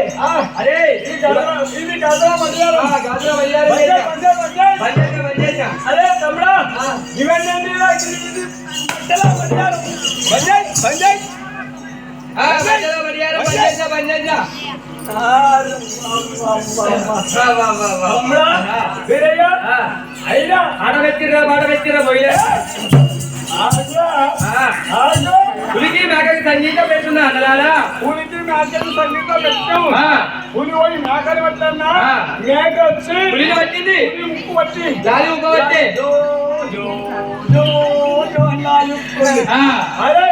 అరే ఇది గాజా మధ్యాహ్నం అరే తమ్ముడా ఇవన్నీ ఏంటిరా? ఇది బట్టల మధ్యాహ్నం బంజాయి తమ్ముడా వీరయ్య అయినా ఆడబెట్టిరా పోయినా పులికి మేకకి సంగీతం పెట్టున్నా అన్నలారా పులికి మేకలు సంగీతం పెట్టాము పులి పోయి మేకలు పెట్టన్నా మేక వచ్చి పులిని పట్టింది ముక్కు పట్టి గాలి ఉప్పు పట్టి అరే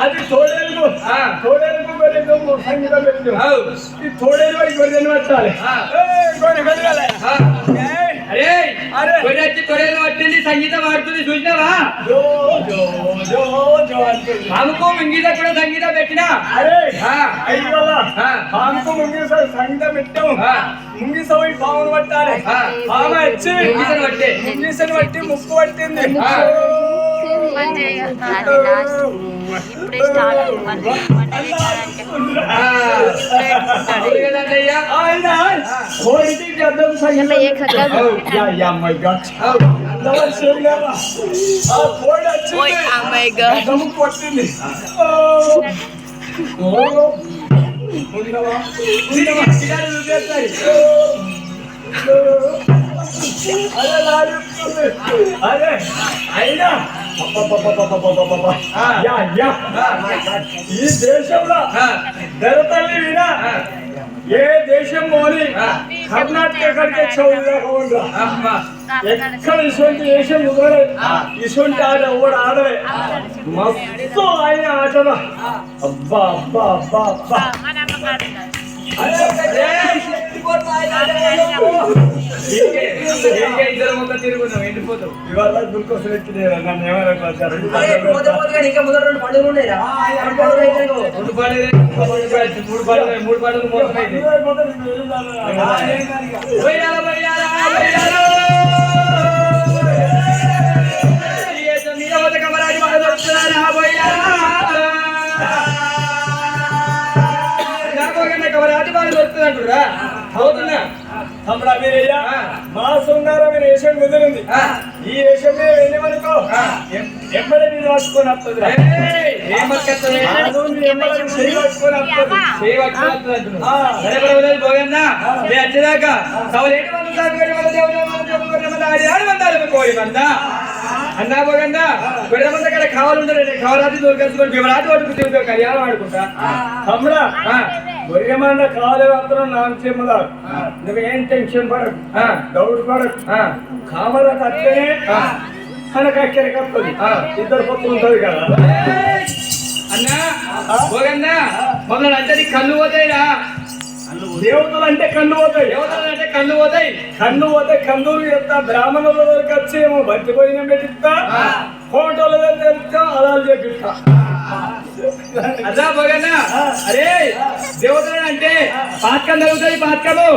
అది తోడేలు తోడేలు సంగీతం పెట్టు ఈ తోడేలు పోయి గొర్రెలు పట్టాలి అరే అరే వచ్చి తొడేలు పట్టింది సంగీతం ఆడుతుంది చూసినావా ఆమెకు ముంగీత కూడా సంగీతం పెట్టినా అరే ఆమెకు ముంగిస సంగీతం పెట్టాము ముంగిస పోయి పామును పట్టాలి ఆమె వచ్చి ముంగిసని పట్టి ముక్కు పట్టింది ఇప్పుడే స్టార్ట్ పట్టింది అరే అయినా ఈ దేశంలో ధరతల్లి వినా ఏ దేశం పోని కర్ణాటక కడికే చౌదరా ఎక్కడ ఇటువంటి దేశం కుదరలే ఇటువంటి ఆట ఓడ ఆడలే మస్తు ఆయన ఆటరా అబ్బా అబ్బా అబ్బా అబ్బా ఇవాళ దుఃఖం ఎక్కినారా నన్ను ఏమైనా మూడు పాటలు మోసమైంది కమరాటి బాగా దొరుకుతుందంటురా అవుతున్నా తమ్ముడా వీరయ్య మా శృంగారమైన వేషం కుదిరింది ఈ వేషం మీద వెళ్ళమనుకో ఎమ్మడి మీద పట్టుకొని వస్తుంది వచ్చేదాకా అన్నా పోగన్నా పెద్దమంది అక్కడ కావాలంటారు కావాలని దొరకచ్చుకొని వివరాలు పట్టుకు కళ్యాణం ఆడుకుంటా తమ్ముడా గొర్రెమన్న కావాలి మాత్రం నాకు చెప్పదా నువ్వేం టెన్షన్ పడకు డౌట్ పడకు కామరా కట్టనే అనకక్కడికి వస్తుంది ఇద్దరు పక్క ఉంటుంది కదా అన్నా పోగన్నా మమ్మల్ని అంటే కళ్ళు పోతాయిరా దేవతలు అంటే కన్ను పోతాయి దేవతలు అంటే కళ్ళు పోతాయి కందులు చెప్తా బ్రాహ్మణుల దగ్గరికి వచ్చి ఏమో బంతిపోయిన పెట్టిస్తా ఫోటోల దగ్గర చెప్తా అలా చెప్పిస్తా అదా పోగన్నా అరే దేవతలు అంటే పాతకం జరుగుతాయి పాతకము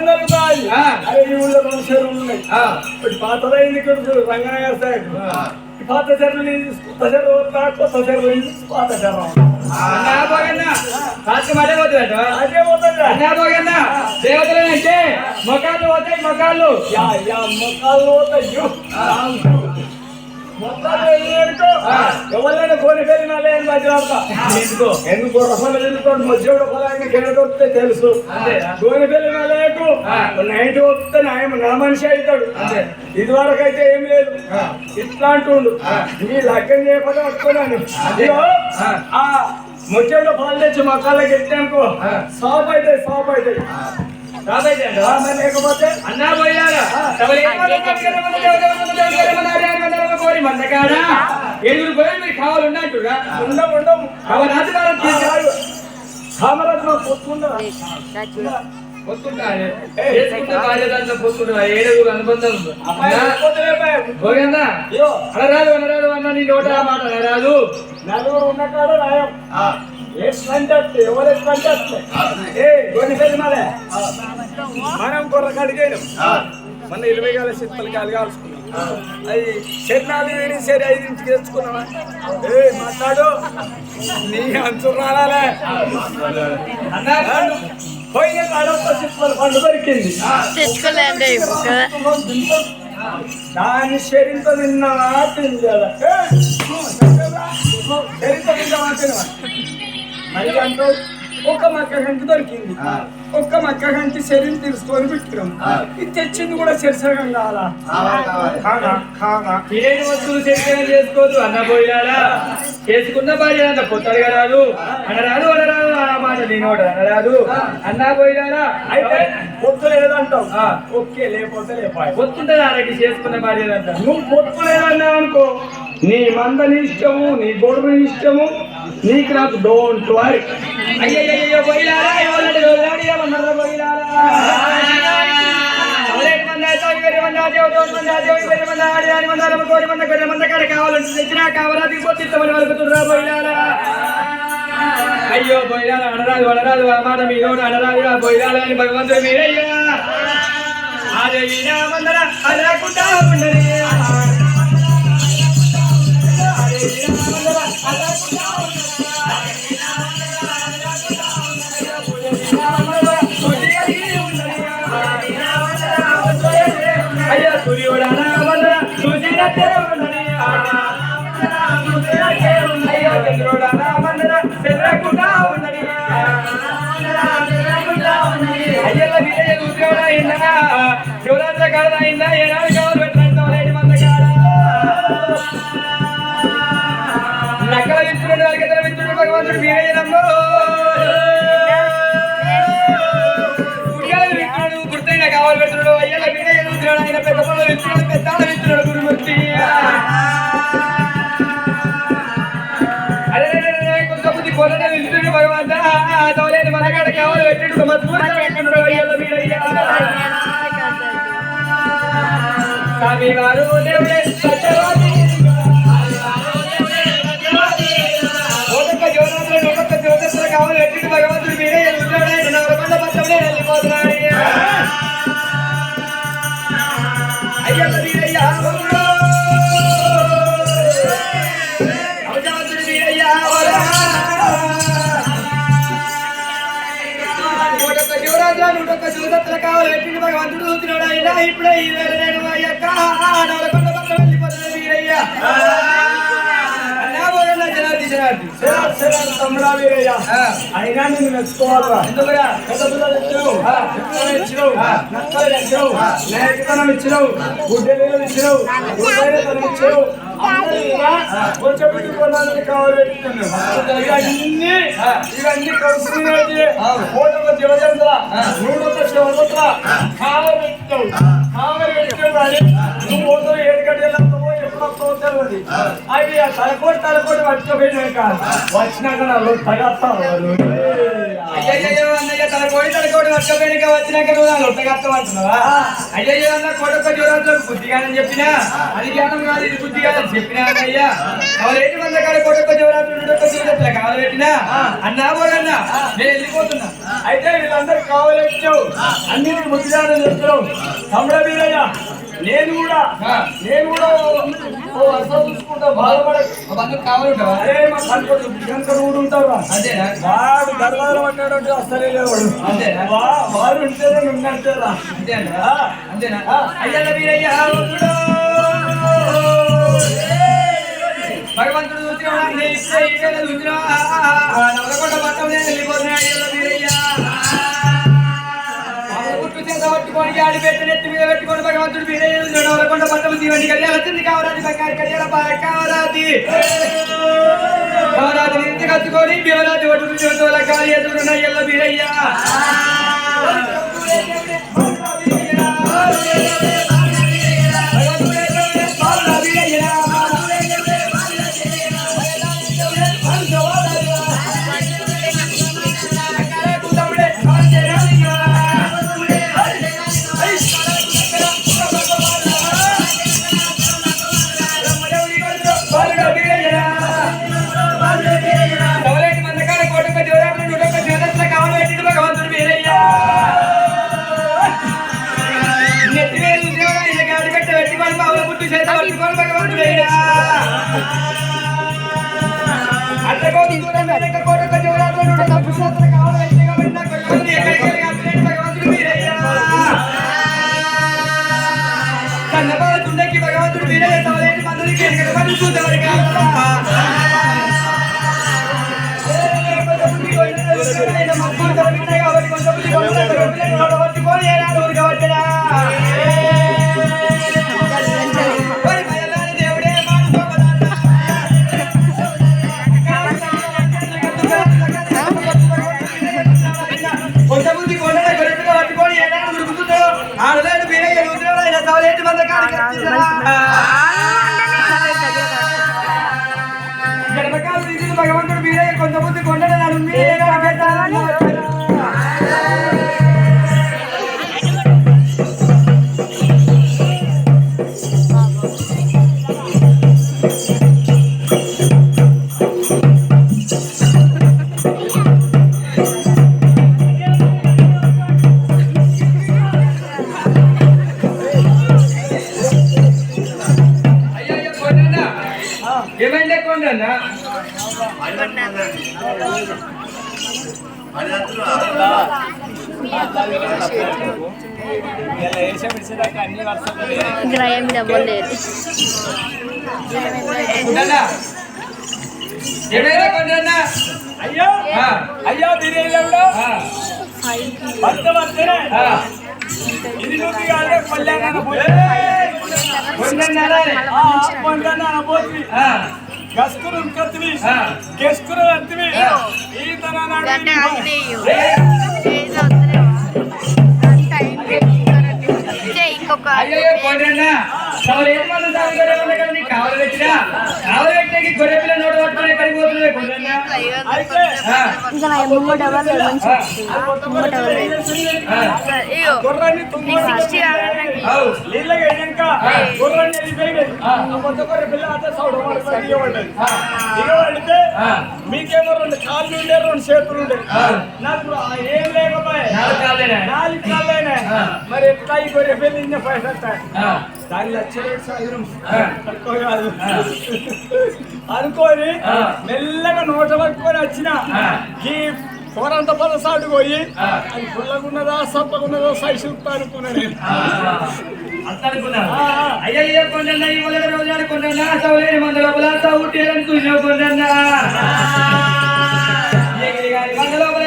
జరుగుతాయి అరే ఈ ఊళ్ళో రెండు చెరువులు ఉన్నాయి పాతదైంది రంగనాయ పాత చెరువులు కొత్త చెరువు కొత్త చెరువు పాత చెరువు అన్నా పోగన్నా రాత్రి అదే పోతుందట అదే పోతుంది అన్నా పోగన్నా దేవతలు అంటే మొక్కలు పోతాయి మొక్కలు మొక్కలు పోతాయి ఎవరైనా కొని పెరిగినాలే అని మధ్య ఎందుకు రసంలో తిరుగుతాడు మధ్యలో పొలాన్ని కింద తెలుసు గోని పెరిగినాలేకు నైట్ వస్తే నా మనిషి అవుతాడు ఇది వరకు అయితే ఏం లేదు ఇట్లా అంటుండు నీ లగ్గం చేయకపోతే పట్టుకున్నాను ఆ ముచ్చంలో పాలు తెచ్చి మొక్కలకి ఎత్తానుకో సాప్ అవుతాయి లేకపోతే అన్నా పోయారా కోరి మందకాడ ఎదురు పోయి మీరు కావాలన్నట్టుగా ఉండవు కావాలి కామరాజు పొత్తుండవు పొత్తుంటారు బాధ్యత పొత్తుంటా ఏడు అనుబంధం పోయిందా అనరాదు అన్న నీ నోట మాట అనరాదు నలుగురు ఉన్న కాడ రాయం ఎవరు మనం కొర్ర కడిగేయడం మన 20 గాల శిల్పలకి అలగాల్సుకున్నాం అది చెన్నాలు వేడి సరి 5 తెచ్చుకున్నావా మాట్లాడు నీ అంచు రాలే పోయిన అడొక్క శిల్పల పండు దొరికింది తెచ్చుకోలేండి దాని శరీరంతో తిన్నావా తిందా శరీరంతో తిన్నావా తినవా మరి అంటూ ఒక్క మక్క గంటి దొరికింది ఒక్క మక్క గంటి శరీరం తీసుకొని పెట్టినాం ఇది తెచ్చింది కూడా శరీరం కాదా ఏడు వస్తువులు శరీరం చేసుకోదు అన్న పోయినాడా చేసుకున్న భార్య అంత పొత్తడుగా రాదు అనరాదు ఆ మాట నేనోడు అనరాదు అన్నా పోయినాడా అయితే పొత్తు లేదంటావు ఓకే లేకపోతే లేపాయి పొత్తుంటది ఆరకి చేసుకున్న భార్య అంట నువ్వు పొత్తు లేదన్నావు అనుకో నీ మందని ఇష్టము నీ గొడవ ఇష్టము నీకు నాకు డోంట్ వరీ అయ్యయ్యో పోయినారా ఎవరంటే ఏమన్నారా పోయినారా అయ్యో పోయినారా అనరాదు ఆ మాట మీ నోడు అనరాదుగా పోయినారా అని భగవంతుడు మీరయ్యా అదే మందరా అనరాకుండా ఉండని అయ్యా సూర్యుడానా మందర చూసినట్టే ఉండని అయ్యా చంద్రుడానా మందర చంద్రకుండా ఉండని అయ్యల్ల విజయ సూర్యుడా అయినా శివరాత్రి కాడ అయినా ఏనాడు కావాలి పెట్టినట్టు మందకాడ నక్కల విత్తుడు వాళ్ళకి విత్తుడు భగవంతుడు వీరయ్యనమ్మో గుర్తైన కావాలి పెడుతున్నాడు అయ్యల వీరయ్య విత్తుడు ఆయన పెద్ద పొలం విత్తుడు పెద్దాల విత్తుడు గురుమూర్తి అదే కొంత బుద్ధి కొరత విత్తుడు భగవంత తోలేని మనగాడ కావాలి పెట్టిడు మధుడు అయ్యల వీరయ్య స్వామి వారు దేవుడే సత్యవాది కావాలి ఎట్టి భగవంతుడు మీరే నవరకొండ పత్రమే వెళ్ళిపోతున్నాడు అయ్యల్ల వీరయ్యా భగవంతుడు వీరయ్యా నూటొక్క శివరాత్రి నూటొక్క శివదత్తులు కావాలి ఎట్టి భగవంతుడు చూస్తున్నాడు అయినా ఇప్పుడే ఈ వేళ నేను అయ్యక్క నవరకొండ పత్రం వెళ్ళిపోతున్నాడు వీరయ్యా తమ్ముడా వీరయ్య అయినా నిన్ను మెచ్చుకోవాలరా ఎందుకురా ఇచ్చినావు నక్కలు తెచ్చినావు నేతనం ఇచ్చినావు గుడ్డెలు ఇచ్చినావు గుడ్డెలు ఇచ్చినావు కొంచెం కావాలి ఇవన్నీ కలిసి కోటొక శివచంద్ర నూడొక శివచంద్ర కావాలి పెట్టావు కానీ నువ్వు పోతూ 7 గంటల అవి తలకోటి వచ్చిపోయినాక వచ్చినాక వాళ్ళు తగస్తావు అయ్యయ్యో అన్నయ్య తలకోటి వర్షపోయినాక వచ్చినాక నువ్వు లొట్టగత్తం అంటున్నావా అయ్యయ్యో అన్న కోటొక్క జీవరాత్రులకు బుద్ధిగానని చెప్పినా అది జ్ఞానం కాదు ఇది బుద్ధిగానని చెప్పినా అన్నయ్యా ఎవరేటి మంది కాదు కోటొక్క జీవరాత్రులు జీవరాత్రులు కావాలెట్టినా అన్నా పోగన్నా నేను వెళ్ళిపోతున్నా అయితే వీళ్ళందరూ కావాలెట్టావు అన్ని బుద్ధిగానని చెప్తావు తమ్ముడ వీరయ్య నేను కూడా ఓ అసలు చూసుకుంటా బాధపడకు. బంధువు కావాలంటావా? అరే మా కనుకోడు శంకర్ కూడా ఉంటారా? అంతేనా? వాడు దర్వాజలు పట్టాడంటే అసలే లేవాడు. అంతేనా? వాడు ఉంటేనే ఉన్నట్టేరా. అంతేనా? అంతేనా? అయ్యల్ల వీరయ్య వదుడు. భగవంతుడు చూసినా చూసినా నవలకొండ పట్టం వెళ్ళిపోతున్నా అయ్యల్ల వీరయ్య. పుట్టు చేత పట్టుకొని ఆడి పెట్టిన ఎత్తి మీద పెట్టుకొని భగవంతుడు వీరయ్య నవలకొండ పట్టం దీవెని కళ్యాణ వచ్చింది కావరాజు బంగారు కళ్యాణ కావరాజి కావరాజు ఇంటి కట్టుకొని భీమరాజు ఒడ్డు జీవితంలో గాలి ఎదురున్న అయ్యల్ల వీరయ్య. భగవంతుడు వీరయ్య తవలేని మందులకి కొంతమంది కొండ పట్టుకొని ఏడాది ఉడుకుతుందో ఆడలేడు వీరయ్య రుద్రమైన తవలేటి మంద గడపకాలు తీసిన భగవంతుడు వీరయ్య కొంతమంది కొండలు నడుమి ఏమైందే కొండన్నా గ్రయం డబ్బులేదు ఏమైందే కొండన్నా అయ్యో అయ్యో బిర్యానీలో ఇది నువ్వు కాదే కళ్యాణ పోతుంది గస్కురు కత్తివి గెస్కురు అత్తివి ఈ అయ్యో కొండన్నా తవలేటి మంద కావాలి పెట్టినా కావాలి పెట్టినకి గొర్రె పిల్ల నోటు పట్టుకొని ఎక్కడికి పోతుంది కొండన్నా మీకేమో 2 కాళ్ళు ఉండే 2 చేతులు ఉండే నాకు ఏం లేకపోయా 4 కాళ్ళైనా మరి ఎట్లా ఈ గొర్రె పిల్ల పైసా దాని అనుకోని మెల్లగా నోట పట్టుకొని వచ్చిన ఈ కూరంత పదసాటు పోయి అది పుల్లగున్నదా సప్పగున్నదా సైసుతా అనుకున్నా నేను అయ్యయ్య కొండన్నా ఈ మొదటి రోజు అనుకున్నా సౌలేని మందుల పులాసా ఉట్టేదని చూసినావు కొండన్నా ఎంగిలి గారి మందు లోపల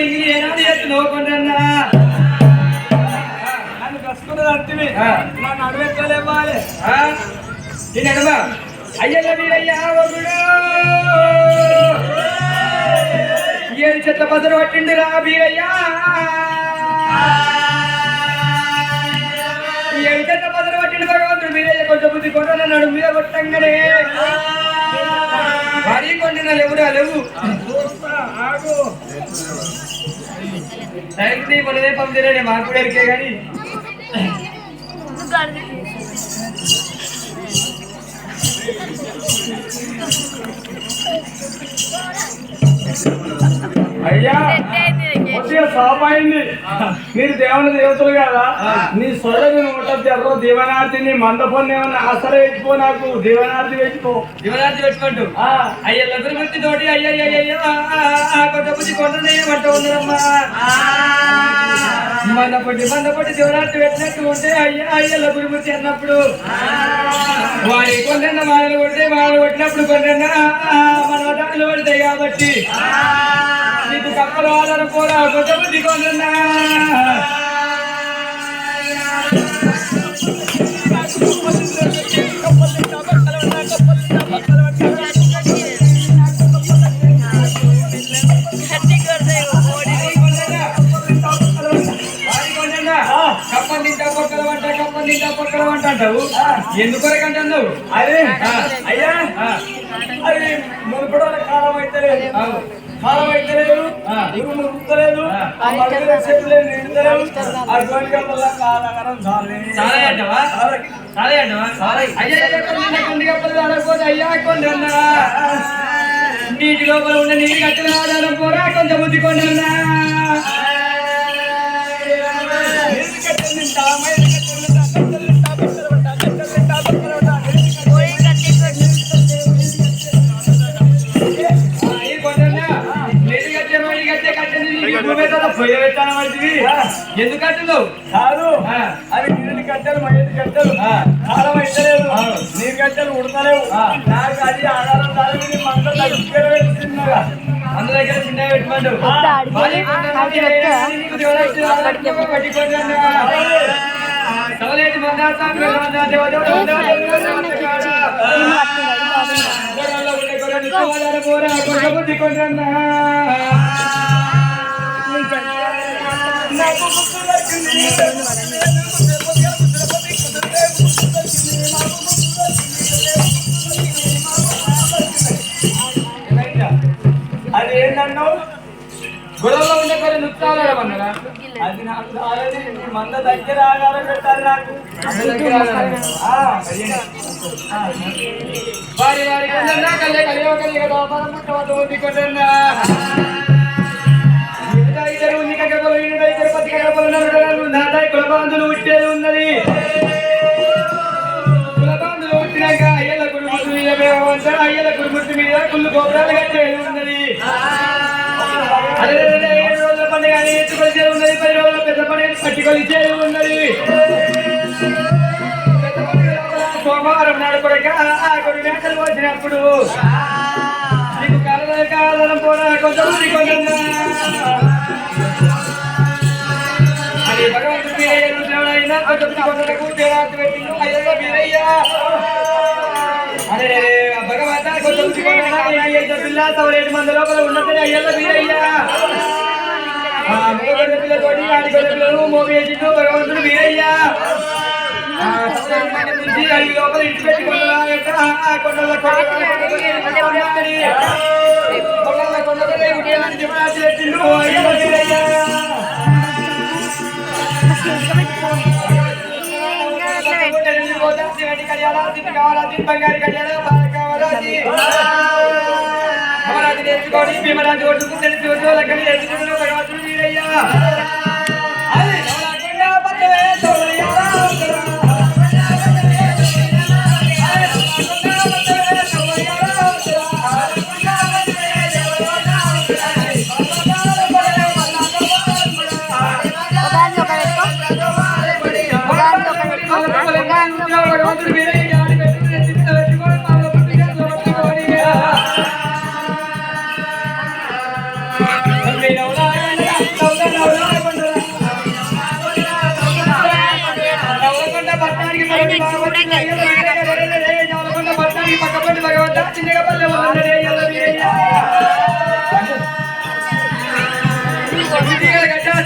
ఎంగిలి ఏనాడు ఎత్తున్నావు కొండన్నా నన్ను కసుకున్నది అంతివి నన్ను అడవెక్కలేవాలి తినడమా అయ్యయ్య వీరయ్య వగుడు 7 చెట్ల పదరు పట్టిండు రా వీరయ్య 7 చెట్ల పదరు పట్టిండు భగవంతుడు వీరయ్య కొంచెం బుద్ధి కొండ నడు మీద కొట్టంగానే భారీ కొండిన లేవురా లేవు డైరెక్ట్ కొనదే పంపిరే మాకు కూడా ఎరికే కానీ అయ్యా కొద్దిగా సాప్ అయింది. మీరు దేవుని దేవతలు కదా, నీ సొరని ఉంటారు దీవనార్థి. నీ మండపం ఏమన్నా ఆసరా పెట్టుకో, నాకు దీవనార్థి పెట్టుకో. దివరాత్రి పెట్టుకుంటూ అయ్యల్ల గురించి తోటి అయ్యయ్యో కొంత బుద్ధి కొండమంట ఉన్నదమ్మా. మందపట్టి దివరాత్రి పెట్టినట్టు ఉంటే అయ్యల్ల గురించి అన్నప్పుడు వారి కొండన్న మాలలు కొడితే మాలలు కొట్టినప్పుడు కొండన్న మన వటాకులు పడతాయి కాబట్టి నీకు కప్పలు ఆధార పోరా కొంత బుద్ధి కొండన్నా. అంటావు ఎందుకొరకంటే నువ్వు అదే అయ్యా, అది మునుపడ కాలం అయితే లేదు, కాలం అయితే లేదు, ఇరు మునుపుతలేదు, ఆ మరుగుల చేతులే నిండుతలేవు. అటువంటి వల్ల కాలకరం చాలా అంటావా చాలా అంటావా అయ్యా కొండన్నా నీటి లోపల ఉన్న నీటి కట్టిన ఆధారం పోరా కొంత బుద్ధి కొండన్నా. ఎందుకంటున్నావు కాదు, అవి నీళ్ళు కట్టెలు మయ్యటి కట్టెలు కాలం అయితలేదు, నీరు కట్టెలు ఉడతలేవు. నాకు అది ఆధారం కాదు, మంట తగ్గిపోయినగా అందరి దగ్గర చిన్న పెట్టమంటావు. సవలేటి అది ఏంటన్నావు? గొడవలో ఉండే కొన్ని నృత్యాలు ఆడమన్నారా? అది నాకు కాలేదు, మంద దగ్గర ఆధారం పెట్టాలి నాకు. వారి వారి కన్నా కళ్ళే కలియ వ్యాపారం పుట్టవద్దు కొట్టన్నా. కులబాంధులు ఉట్టేది ఉన్నది. కులబాంధులు ఉట్టినాక అయ్యల కురుమూర్తి మీద అయ్యల కురుమూర్తి మీద కుళ్ళు గోపురాలు కట్టేది ఉన్నది. అదే 7 రోజుల పండుగ ఎత్తుకొలిచేది ఉన్నది, 10 రోజుల పెద్ద పండుగ పట్టుకొలిచేది ఉన్నది. సోమవారం నాడు కొరక కొన్ని మేకలు వచ్చినప్పుడు నీకు కాలం పోరా కొంతమంది కొంటున్నా. అది భగవంతుడు మీరైనా కొంతకు తేరాత్రి పెట్టిండు అయ్యో మీరయ్యా. అదే భగవంత కొంతమంది పిల్ల సవలేటి మంది లోపల ఉన్నది అయ్యో మీరయ్యా. మగ పిల్లతోటి ఆడి పిల్లలు మోగేసిండు భగవంతుడు మీరయ్యా. లోపల ఇంటి పెట్టి కొండల పెట్టిండు అయ్యో మీరయ్యా. బంగారు కళ్యాణ అమరాజు నేర్చుకోండి భీమరాజు ఒడ్డుకు తెలిసి వచ్చి నేర్చుకున్న భగవంతుడు వీరయ్యా. భగవంతుడు వీరయ్య పక్కపండి భగవంత చిన్నగా పల్లె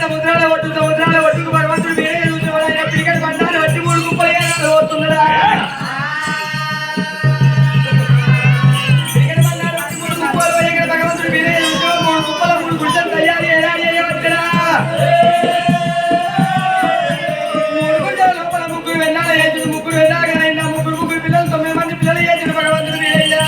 సముద్రాల ఒడ్డుకు భగవంతుడు మీరే పిడికలు పంటాలు వచ్చి 3 గుంపలు పోతున్నాడా. పిడికలు పంటాలు వచ్చి 3 గుంపలు భగవంతుడు మీరే 3 గుంపల 3 గుంటలు తయారు చేయవచ్చరా. 3 గుంటల లోపల 3 వెన్నాలు వేసి 3 వెన్నాగా 3 పిల్లలు 9 మంది పిల్లలు వేసిన భగవంతుడు మీరయ్యా.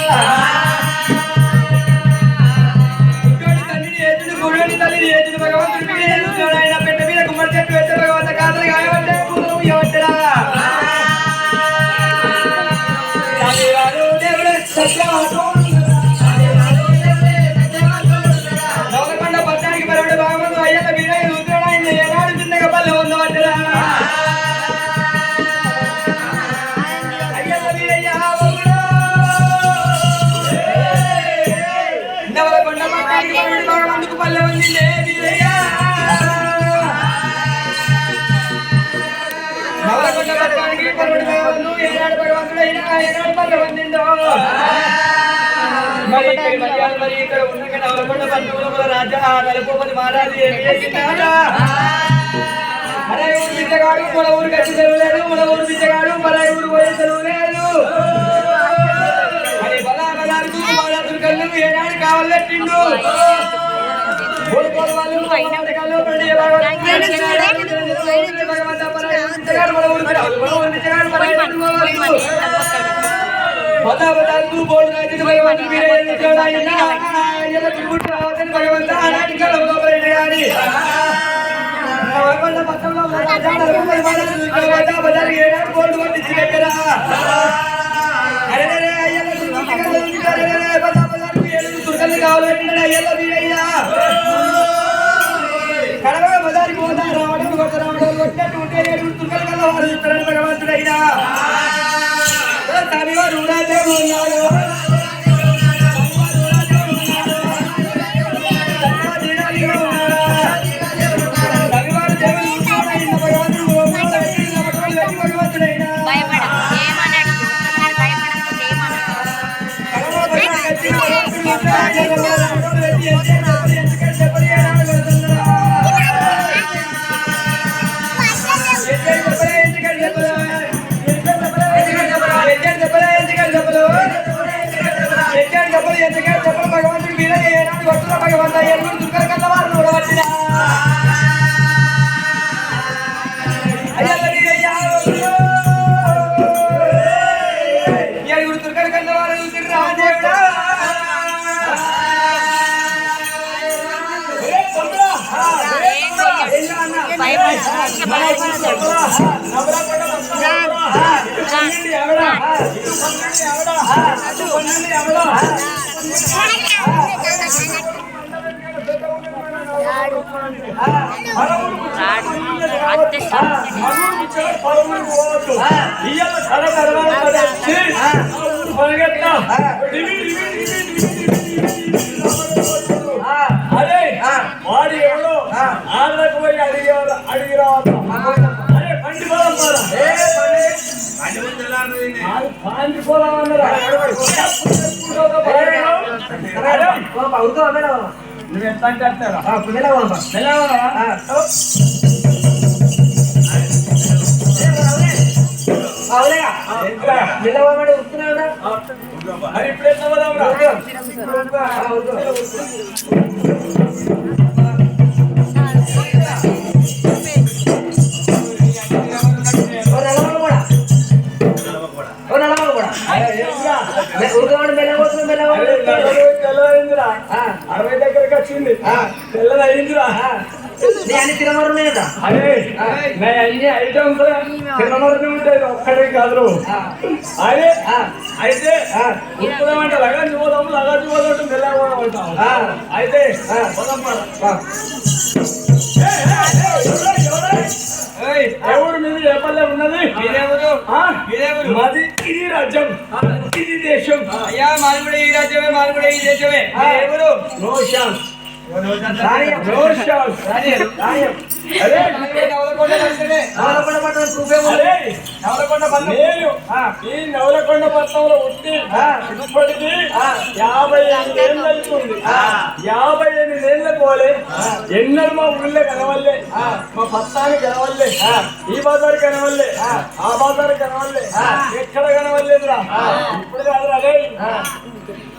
నవలకొండ పట్టణానికి పరమడు భాగమందు అయ్యల వీరయ్య రుద్రుడైన ఏనాడు చిన్నగా పల్లె ఉందవచ్చరా అయ్యల వీరయ్య నవలకొండ పట్టణానికి పరమడు భాగమందుకు పల్లె ఉంది వీరయ్య నవలకొండ పట్టణానికి పరమడు భాగమందు ఏనాడు భగవంతుడైన ఏనాడు పల్లె ఉందిందో మరి ఇక్కడ ఉన్న నవలకొండ పట్టణంలో రాజా నలభూపతి మహారాజు ఏం చేసినాడా అరే ఊరు బిచ్చగాడు మన ఊరికి వచ్చి సెలవు లేదు మన ఊరు బిచ్చగాడు మన ఊరు పోయే సెలవు లేదు అని బలాబలాలకు బాలాదులు కళ్ళు ఏనాడు కావాలెట్టిండు వాళ్ళు భగవంతుడు పదార్థాలు బోర్డు రాజు భగవంతుడు భగవంత ఆనాటి కాలంలో పట్టణంలో బజారు ఏడాది బోర్డు పట్టించి దగ్గర దుర్గలు కావాలంటే అయ్యల్ల వీరయ్యా కడవ బజారికి పోతా రావడం కొట్టినట్టు ఉంటే దుర్గలు కల్లా వాడు చూస్తారని భగవంతుడయ్యా తమివారు ఊరాదేవుడు ఉన్నాడు భగవంతుడు మీద భగవంత దుర్గల కన్నా వారు చూడవచ్చిన ఏడుగురు దుర్గల కన్నా వారు చూసి రాజేవుడా అదే వాడు ఎవడో ఆళ్ళకు పోయి అడిగి రావాలి అరే పండి నువ్వు ఎంత అంటే మరి ఇప్పుడు ఎంత అరవై దగ్గరికి వచ్చింది తెల్లది అయిందిరా అన్ని తినమరున్నాయి కదా అదే అన్ని ఐటమ్స్ తినమరునే ఉంటాయి ఒక్కడే కాదు అదే అయితే అంటే లగాచి పోదాము లగాచి పోదాం తెల్లగా పోదాం అయితే ఎవరు మీద ఏ పల్లె ఉన్నది మాది ఇది రాజ్యం ఇది దేశం అయ్యా మాది కూడా ఈ రాజ్యమే మాది కూడా ఈ దేశమే ఎవరు రోషాన్ ఈ నవలకొండ పట్టణంలో ఉట్టి ఇప్పటికి 58 ఏళ్ళు అవుతుంది 58 ఏళ్ళ పోలే ఎన్నడూ మా ఊళ్ళో కనవల్లే మా పత్తానికి కనవల్లే ఈ బజారు కనవల్లే ఆ బజారు కనవల్లే ఎక్కడ కనవల్లేదురా ఇప్పుడు కాదు అదే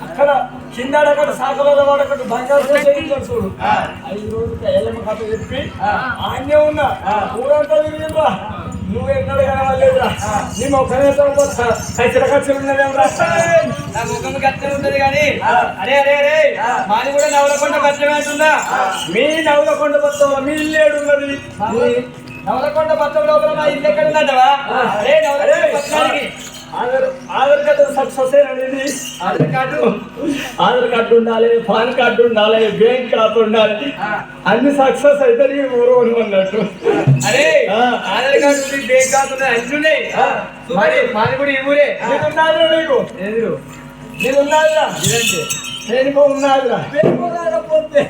అక్కడ కిందడక్కడ సాకల వాడక్కడ బంగారు చూడు 5 రోజులకి ఎల్లమ్మ కథ చెప్పి ఆన్నే ఉన్నా ఊరంతా తిరిగిందా నువ్వు ఎన్నడూ కనవల్లేదురా నీ ముఖమే ఖర్చులు ఉన్నదేమరా నా ముఖం ఖర్చు ఉంటది కానీ అరే అరే అరే మాది కూడా నవలకొండ పత్రం అంటుందా మీ నవలకొండ పత్రంలో మీ ఇల్లు ఏడున్నది నవలకొండ పత్రం లోపల నా ఇల్లు ఎక్కడ ఉన్నదవా అరే నవలకొండ పత్రానికి ఆధార్ కార్డు సక్సెస్ అనేది ఆధార్ కార్డు ఆధార్ కార్డు ఉండాలి, పాన్ కార్డు ఉండాలి, బ్యాంక్ ఖాతా ఉండాలి, అన్ని సక్సెస్ అయితే నీ ఊరు అన్నట్టు. అరే ఆధార్ కార్డు ఉంది, బ్యాంక్ ఖాతా ఉంది, అన్ని ఉన్నాయి. మరి మాది కూడా ఈ ఊరే. నీకు ఉన్నాదిరా, నీకు నీకు ఉన్నాదిరా, దేనికో ఉన్నాదిరా, పోతే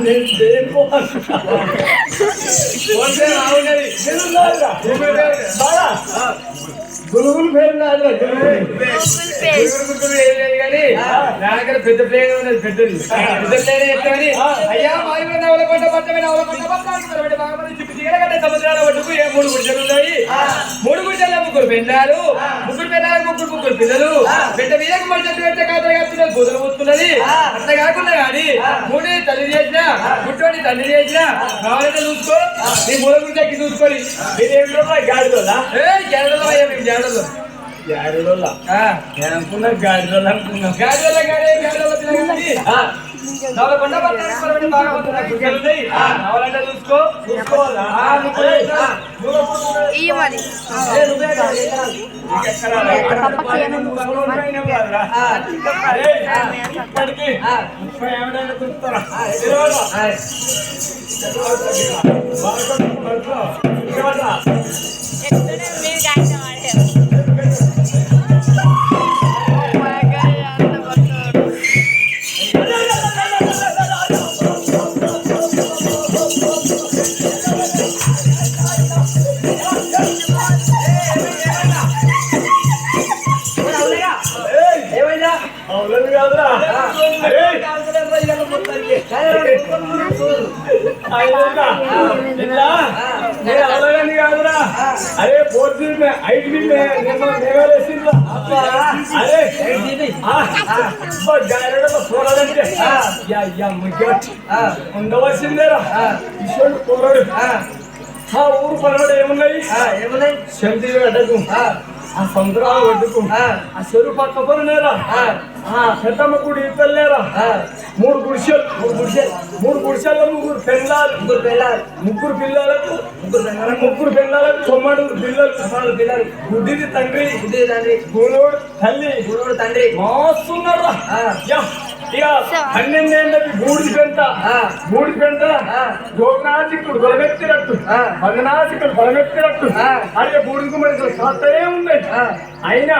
నేను దేనికో గురుగులు పేరు నాదిరా, దగ్గర పెద్ద ప్లేన్ ఉన్నది, పెద్దది పెద్ద ప్లేన్ ఎత్తామని. అయ్యా మాది నవలకొండ పట్టమైన సముద్రాల ఒడ్డుకు ఏ 3 గుడిసెలు ఉన్నాయి. 3 గుడిసెల 3 పెళ్ళారు, 3 పెళ్ళారు, 3 పిల్లలు. బిడ్డ మీదకు మరి చెట్టు పెట్టే కాతలు కాస్తున్నది, కూతురు పోతున్నది. అట్లా కాకుండా కానీ 3 తల్లి చేసినా, గుట్టోని తండ్రి చేసినా కావాలంటే చూసుకో. నీ 3 గురించి ఎక్కి చూసుకోండి. గాడిదోళ్ళ కేరళలో అయ్యా మేము కేరళలో గాడిదోళ్ళ అనుకున్నా, గాడిదోళ్ళ అనుకున్నా. గాడిదోళ్ళ నవలకొండ పట్టణానికి బాగా ఉన్నాయి. కావాలంటే చూసుకో. చూసుకోవాలా? మరి ఇప్పటికీ 30 ఏమైనా చూస్తారా? అవును కాదురా, అవలని కాదురా. అరే 4G 8B నేవేసిందా? అరే గాయలో చూడాలంటే ఉండవలసిందేరా. కిషోర్ పోరాడు. ఆ ఊరు పనులు ఏమున్నాయి? శంతి అడ్డకు, ఆ సముద్రాల ఒడ్డుకు, ఆ చెరువు పక్క పనులేరా, పెద్దమ్మ గుడి ఇతలేరా. 3 గుడిసెలు, 3 గుడిసెల్లో 3 పెళ్ళాలు, 3 పిల్లలకు 3 పిల్లలకు 9 పిల్లలు. గుడ్డిది తండ్రి, గుణోడు తల్లి మాస్తున్నారా. ఇక 12 ఏళ్ళకి బూడిది పెంట గోనాసికుడు బలమెత్తినట్టు, పగనాసికుడు బలమెత్తినట్టు. అదే బూడికి మనుషులు సత్తనే ఉన్నాయి. అయినా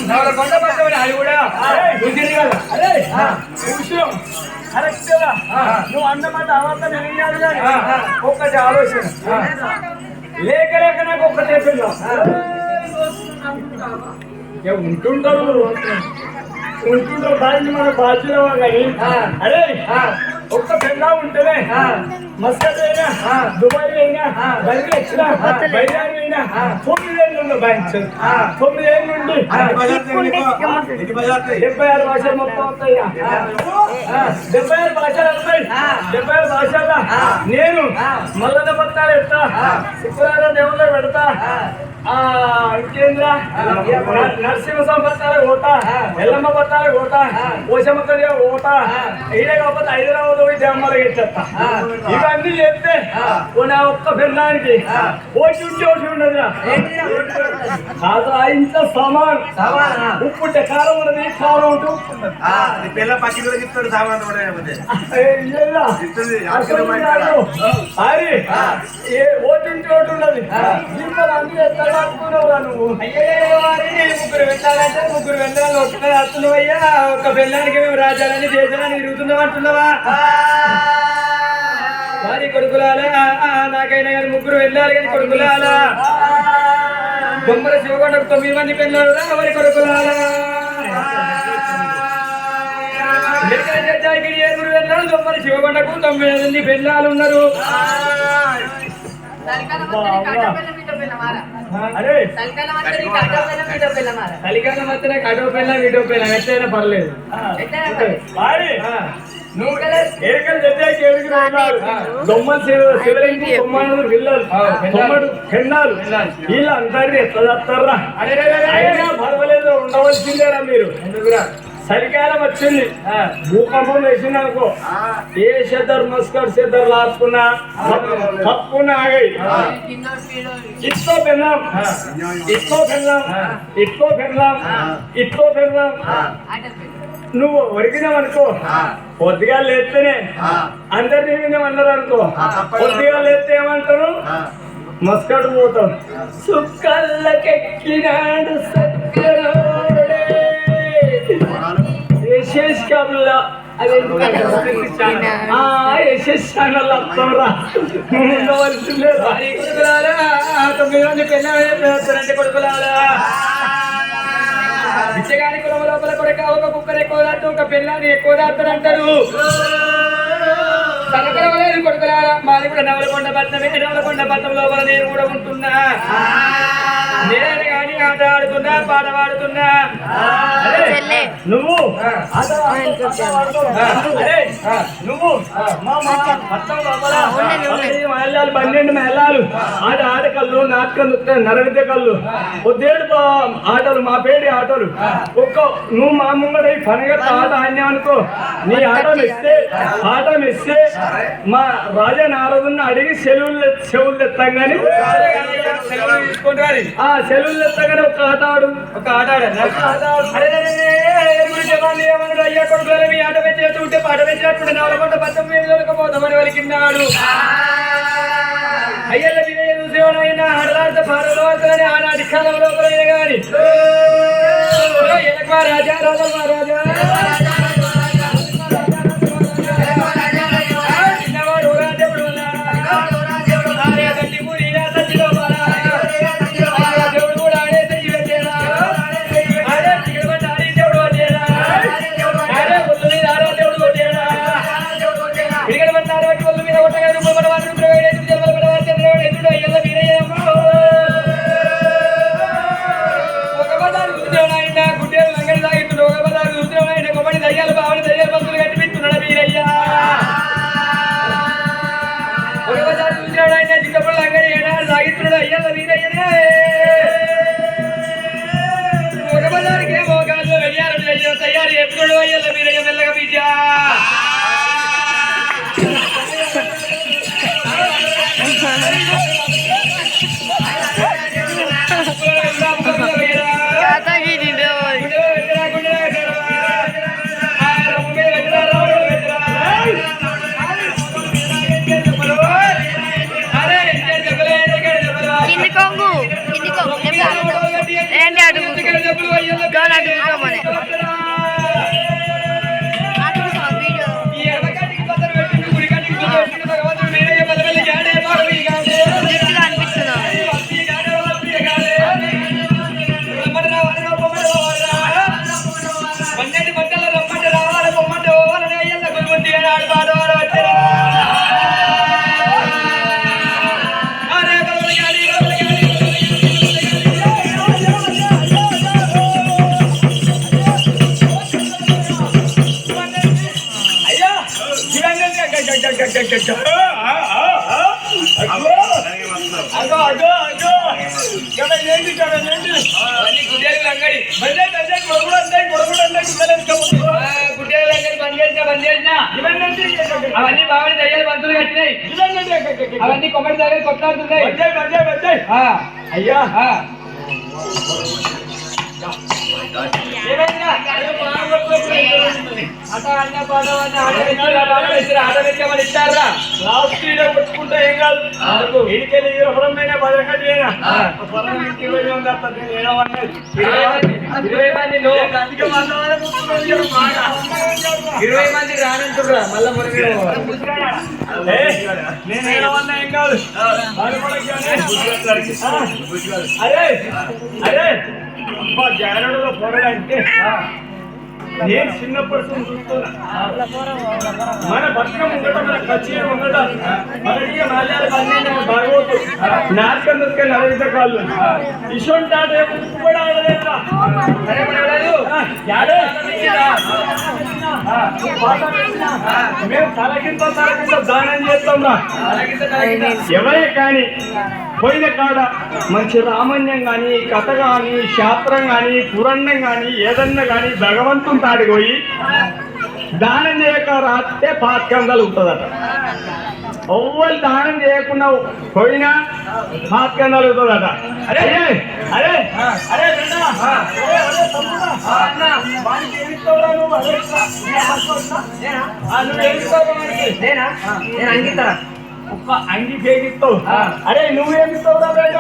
నవలకొండ పట్టమని అది కూడా ఉంటుంది కదా. కరెక్ట్గా నువ్వు అన్నమాట అవంతా వినయాలి. కానీ ఒక్కటి ఆలోచన లేక నాకు ఒక్కటే పిల్ల ఉంటుంటారు దాన్ని మన బాధ్యత. కానీ అరే ఒక్క పెళ్ళ ఉంటేనే మస్కట్ అయినా, దుబాయ్ అయినా, బయట వచ్చినా, బైరాన్ అయినా 9 ఏళ్ళు ఉన్న బ్యాంక్స్ 9 ఏళ్ళ నుండి 76 భాషలు మొత్తం వస్తాయా? 76 భాషలు వస్తాయి. 76 భాషల నేను మల్లన్న పత్రాలు ఎత్తా, శుక్రవారం దేవుళ్ళ పెడతా, ఇంకేంద్రా నరసింహ పత్రాలు పోతా, ఎల్లమ్మ పత్రాలు పోతా, పోషమ్మ పోతా. ఇదే కాకపోతే హైదరాబాద్ పోయి దేమ్మలు ఎట్టేస్తా. ఇవన్నీ చెప్తే నా ఒక్క పెళ్ళానికి ఓటి ఉండదురా. ఇంత సమాన్ ఉప్పుంటే కారం ఉన్నది, కారం ఉంటే ఉప్పు ఉన్నది. పిల్ల పక్కన చెప్తాడు సామాన్ అది ఓటు ఉంటే ఓటు ఉన్నది. ఇంత అన్ని ఎత్తాడుకున్నావురా నువ్వు. నేను 3 వెళ్ళాలంటే 3 వెళ్ళాలి. ఒక్కడే వస్తున్నావయ్యా. ఒక్క పెళ్ళానికి మేము రాజ్యాలని దేశాలని తిరుగుతున్నాం అంటున్నావా? వారి కొడుకులాలా నాకైనా కానీ 3 వెళ్ళాలి. కానీ కొడుకులాలా బొమ్మల శివకొండకు 9 మంది పెళ్ళారు. వారి కొడుకులాలా 7 వెళ్ళాలి. బొమ్మల శివకొండకు 9 మంది పెళ్ళాలు ఉన్నారు. కలికాలం మధ్యన కటో పెళ్ళ వీటో పెళ్ళ ఎట్లయినా పర్లేదు. నువ్వు ఏకలు జడ్జాకి ఏడుగురు ఉన్నారు. దొమ్మలు శివలింగు, తొమ్మడు పిల్లలు, తొమ్మడు పెన్నాలు, వీళ్ళందరినీ ఎట్లా చెప్తారా? అయినా పర్వాలేదు, ఉండవలసిందేరా మీరు. చలికాలం వచ్చింది భూకంపం వేసింది అనుకో ఏ చెద్దరు మస్కర్ చెద్దరు లాక్కున్నా తప్పుకున్నా ఆగాయి ఇట్లో పెళ్ళాం ఇట్లో పెళ్ళాం ఇట్లో పెళ్ళాం ఇట్లో పెళ్ళాం నువ్వు ఒరిగినావనుకో పొద్దుగా లేస్తేనే అందరినీ వినేమన్నారు అనుకో పొద్దుగా లేస్తే ఏమంటారు మస్కట్ పోతాం సుక్కల్లకెక్కినాడు సక్కరోడే యశేష్ కబుల్లా అదే యశేష్ ఛానల్ వస్తాంరా ఉండవలసిందే 9 మంది పెళ్ళంటే కొడుకులారా బిచ్చగాని కులం లోపల కొడుక ఒక కుక్కను ఎక్కువ దాటు ఒక పిల్లాన్ని ఎక్కువ దాటారంటారు సనకరవలేదు కొడుకులారా మాది కూడా నవలకొండ పట్నమే నవలకొండ పట్నం లోపల నేను కూడా ఉంటున్నా నేను కానీ ఆట ఆడుతున్నా పాట పాడుతున్నా నువ్వు నువ్వు మహిళలు 12 మహిళలు ఆట కళ్ళు నాటకం నరవిద్య కళ్ళు పొద్దేడు ఆటలు మా పేడి ఆటలు నువ్వు మా ముంగడ పనిగా ఆట ఆడినావు అనుకో నీ ఆట ఇస్తే మా రాజా నారదుని అడిగి చెవులు తెస్తాం కానీ సెలవులు తెస్తాగానే ఒక ఆట ఆడు అయ్యా కొడుకు మీ ఆట పెంచేస్తుంటే పాట పెంచినట్టు నవలకొండ 19 పోతామని వలికిన్నాడు అయ్యల వినయ చూసేవాడైనా ఆడలాంత పాటలు అవుతాని ఆనాటి కాలం లోపలైన గాని రాజా రాజా మహారాజా తయారు ఎప్పుడు అయ్యల వీరయ్య మెల్లగా బిడ్డ అవన్నీ బాగా దయ్యాలు బంతులు కట్టినాయి అవన్నీ కొమ్మడి దగ్గర కొట్లాడుతున్నాయి అయ్యా కొట్టుకుంటా ఏం కాదు ఇడికెళ్ళి హృదయమైన భద్రకట్టేనా 20 మంది రానంటుర్రా మళ్ళా నేనేమన్నా ఏం కాదు అరే అరే అబ్బా జానడులో పోరాడంటే నేను చిన్నప్పటి నుంచి చూస్తున్నా మన బతుకమ్మ ఉండట మన కచ్చి ఉండట మనకి మాల్యాలు భాగవతు నాటకం దొరికే నలవిత కాళ్ళు ఇషొంటి ఆట ఎప్పుడు ఆడలేదురా మేము తలకింత దానం చేస్తాం రా. ఎవరే కానీ పోయిన కాడ మంచి రామణ్యం కానీ కథ కానీ శాస్త్రం కానీ పురాణం కానీ ఏదన్నా కానీ భగవంతుని తాడికి పోయి దానం చేయక రాస్తే పాతకందాలు ఉంటుందట. ఎవ్వరు దానం చేయకుండా పోయినా పాతకందాలు ఉంటుందట. అరే అరే అరే ఒక్క అంగి పేగిస్తావు. అరే నువ్వేమిస్తావురా బేట?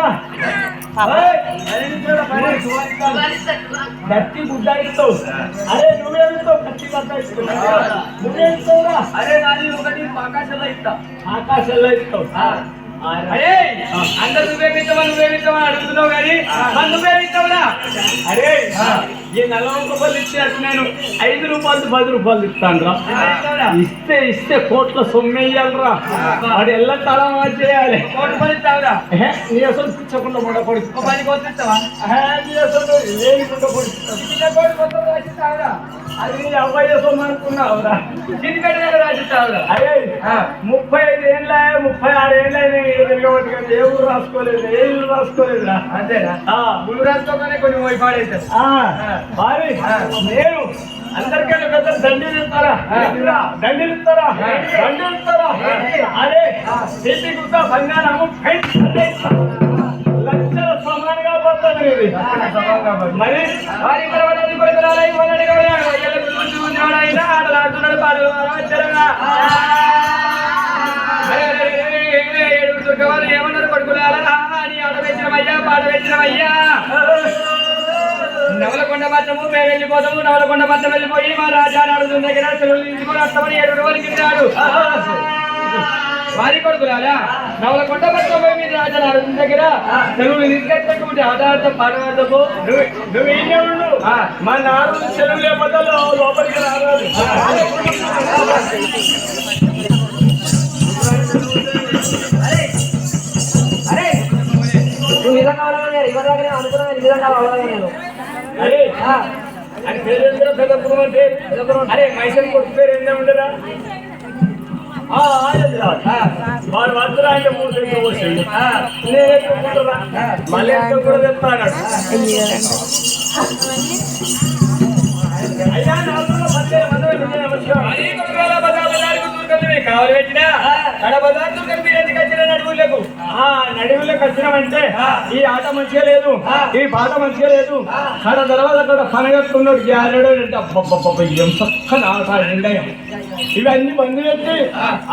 కత్తి గుడ్డ ఇస్తావు. అరే నువ్వేమిస్తావు? కత్తి గడ్డ ఇస్తావు. నువ్వేమిస్తావురా? అరే నాది ఒకటి ఆకాశంలో ఇస్తా. ఆకాశంలో ఇస్తావు. అరే అందరు నువ్వేమిస్తావా అడుగుతున్నావు కానీ నువ్వేమిస్తావురా? అరే ఈ 40 రూపాయలు ఇచ్చినట్టు నేను 5 రూపాయలు 10 రూపాయలు ఇస్తాను రా. ఇస్తే కోట్ల సొమ్మేయాలరా. వాడు ఎల్ల తలం చేయాలి. కోటి పని ఇస్తావురా? నీ అసలు పిచ్చకుండా ఉండకూడదు. 10 కోట్లు ఇస్తావా? నీ అసలు లేకుండా రాసిస్తావురా? అది నీ అబ్బాయి సొమ్ము అనుకున్నావురా. చిన్నగడ్డ దగ్గర రాసిస్తావురా? అరే 35 ఏళ్ళ 36 ఏళ్ళ తిరగబట్టి కానీ ఏ ఊరు రాసుకోలేదు, ఏ ఇల్లు రాసుకోలేదురా. అంతేనా? గుళ్ళు రాసుకోగానే కొన్ని పోయి పాడేస్తారు. మరి నేను అందరికన్నా పెద్ద దండీలు ఇస్తారా? దండీలు ఇస్తారా? దండీలు ఇస్తారా? అరే సిటీ గుట్ట బంగారము లక్షల సమానంగా పోతాను ఇది. మరి ఆటలాడుతున్నాడు పాటలు ఏమన్నారు కొడుకులారా అని ఆట వేసినమయ్యా పాట వేసినమయ్యా. నవలకొండ పట్టము మేము వెళ్ళిపోతాము. నవలకొండ పట్టం వెళ్ళిపోయి మా రాజా నడుతున్న దగ్గర చెరువులు తీసుకొని వస్తామని 7 వరకు తిన్నాడు. వారి కొడుకులారా నవలకొండ పట్టం మీరు రాజా నడుతున్న దగ్గర చెరువులు తీసుకొచ్చుకుంటే ఆట ఆడతాం పాట ఆడతాము. నువ్వు ఏం ఉండు. మా నాడు చెరువు లేకపోతే లోపలికి రారాదు. నువ్వు విధంగా ఇవ్వడానికి అనుకున్నాను విధంగా అవ్వాలి నేను. అరే అని పేరు ఏంటో పెద్ద కుటుంబం పేరు. అరే మైసూర్ కొడుకు పేరు ఏంటో ఉండరా? వాడు వద్దురా అంటే 3 సెంట్లు పోసిండు. నేను ఎత్తుకుంటురా మళ్ళీ ఎత్తు కూడా తెస్తాడు. అయ్యా కావాలి పెట్టినా నడువులకు నడువులకు వచ్చినామంటే ఈ ఆట మంచిగా లేదు, ఈ పాట మంచిగా లేదు. ఆడ తర్వాత అక్కడ పనగట్టుకున్నాడు జారాడు. ఏం చక్కని ఆట ఆడిందయ్యా. ఇవన్నీ బంద్ పెట్టి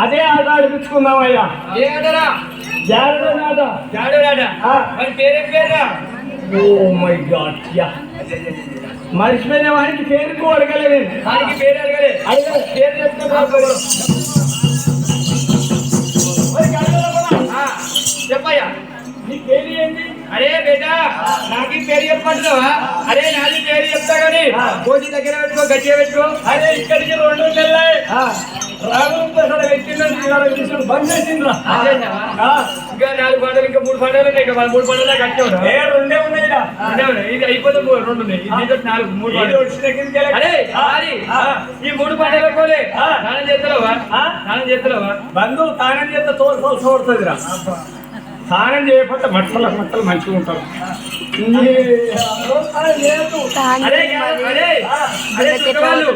అదే ఆట ఆడిపించుకుందామయ్యా. ఏ ఆటరా? జారుడు ఆట. జాడురాట మరి పేరేం పేరా? Oh my god yeah. మర్చిపోయిన వానికి పేరుకు అడగలేదు. దానికి పేరు అడగలే. అడగలే పేరు చెప్తే చెప్పయ్యా నీ పేరు ఏంటి? అరే బేటా నాకు ఈ పేరు చెప్పమంటున్నావా? అరే నాది పేరు చెప్తా కానీ కోటి దగ్గర పెట్టుకో, గట్టిగా పెట్టుకో. అరే ఇక్కడికి 2 నెలలే రాఘవేశ్వరుడు బంద్ చేసిండ్రా. ఇంకా 4 పంటలు ఇంకా 3 పంటలు ఉన్నాయి. ఇంకా 3 పంటలు కట్టావు. 2 ఉన్నాయిరా. ఇది అయిపోతే 2 ఉన్నాయి. దీంతో 4 3 పంటలు. అరే ఈ 3 పంటలు కోలే స్నానం చేస్తున్నావా? స్నానం చేస్తున్నావా? బంధు స్నానం చేస్తే తోలు చూడుతుందిరా. స్నానం చేయకపోతే మట్టలు మంచిగా ఉంటారు. అరే అరే అరే చుట్టవాళ్ళు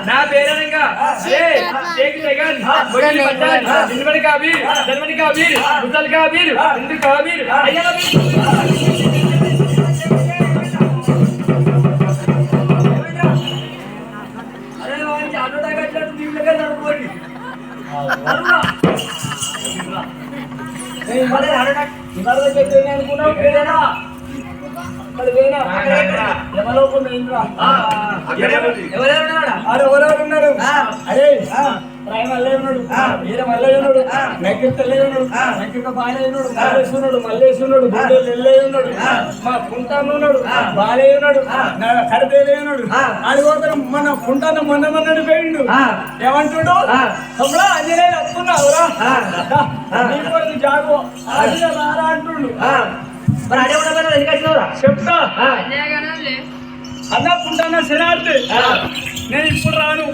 నా పేరనంగా జన్మని కాబీర్ జన్మని కాబీర్ ముసల్ కాబీర్ హిందూ కాబీర్ అయ్యా అరే వాడికి అడ్డుగా దీంట్లో నడుపుకోండి. అనుకున్నావు పేరేనా? ఎవరెవరు ఉన్నారు? అరే మల్లయ్య ఉన్నాడు, వీర మల్లయ్య ఉన్నాడు, నక్కిత్తల్లయ్య ఉన్నాడు, నక్కిత బాలయ్య ఉన్నాడు, మల్లేశ్వరుడు మల్లేశ్వరుడు, గుండెలు ఎల్లయ్య ఉన్నాడు, మా కుంటాను ఉన్నాడు, బాలయ్య ఉన్నాడు, కడదేలయ్య ఉన్నాడు. అది పోతే మన కుంటాను మొన్నమన్నాడు పోయిండు. ఏమంటుడు? తమ్ముడా అంజనేయులు వస్తున్నావురా, నీకు జాగో అది రారా అంటుండు. మరి అదే ఉండగా ఎందుకు వచ్చినవురా? చెప్తా అన్నా కుంటానా శనార్థి నేను ఇప్పుడు రాను.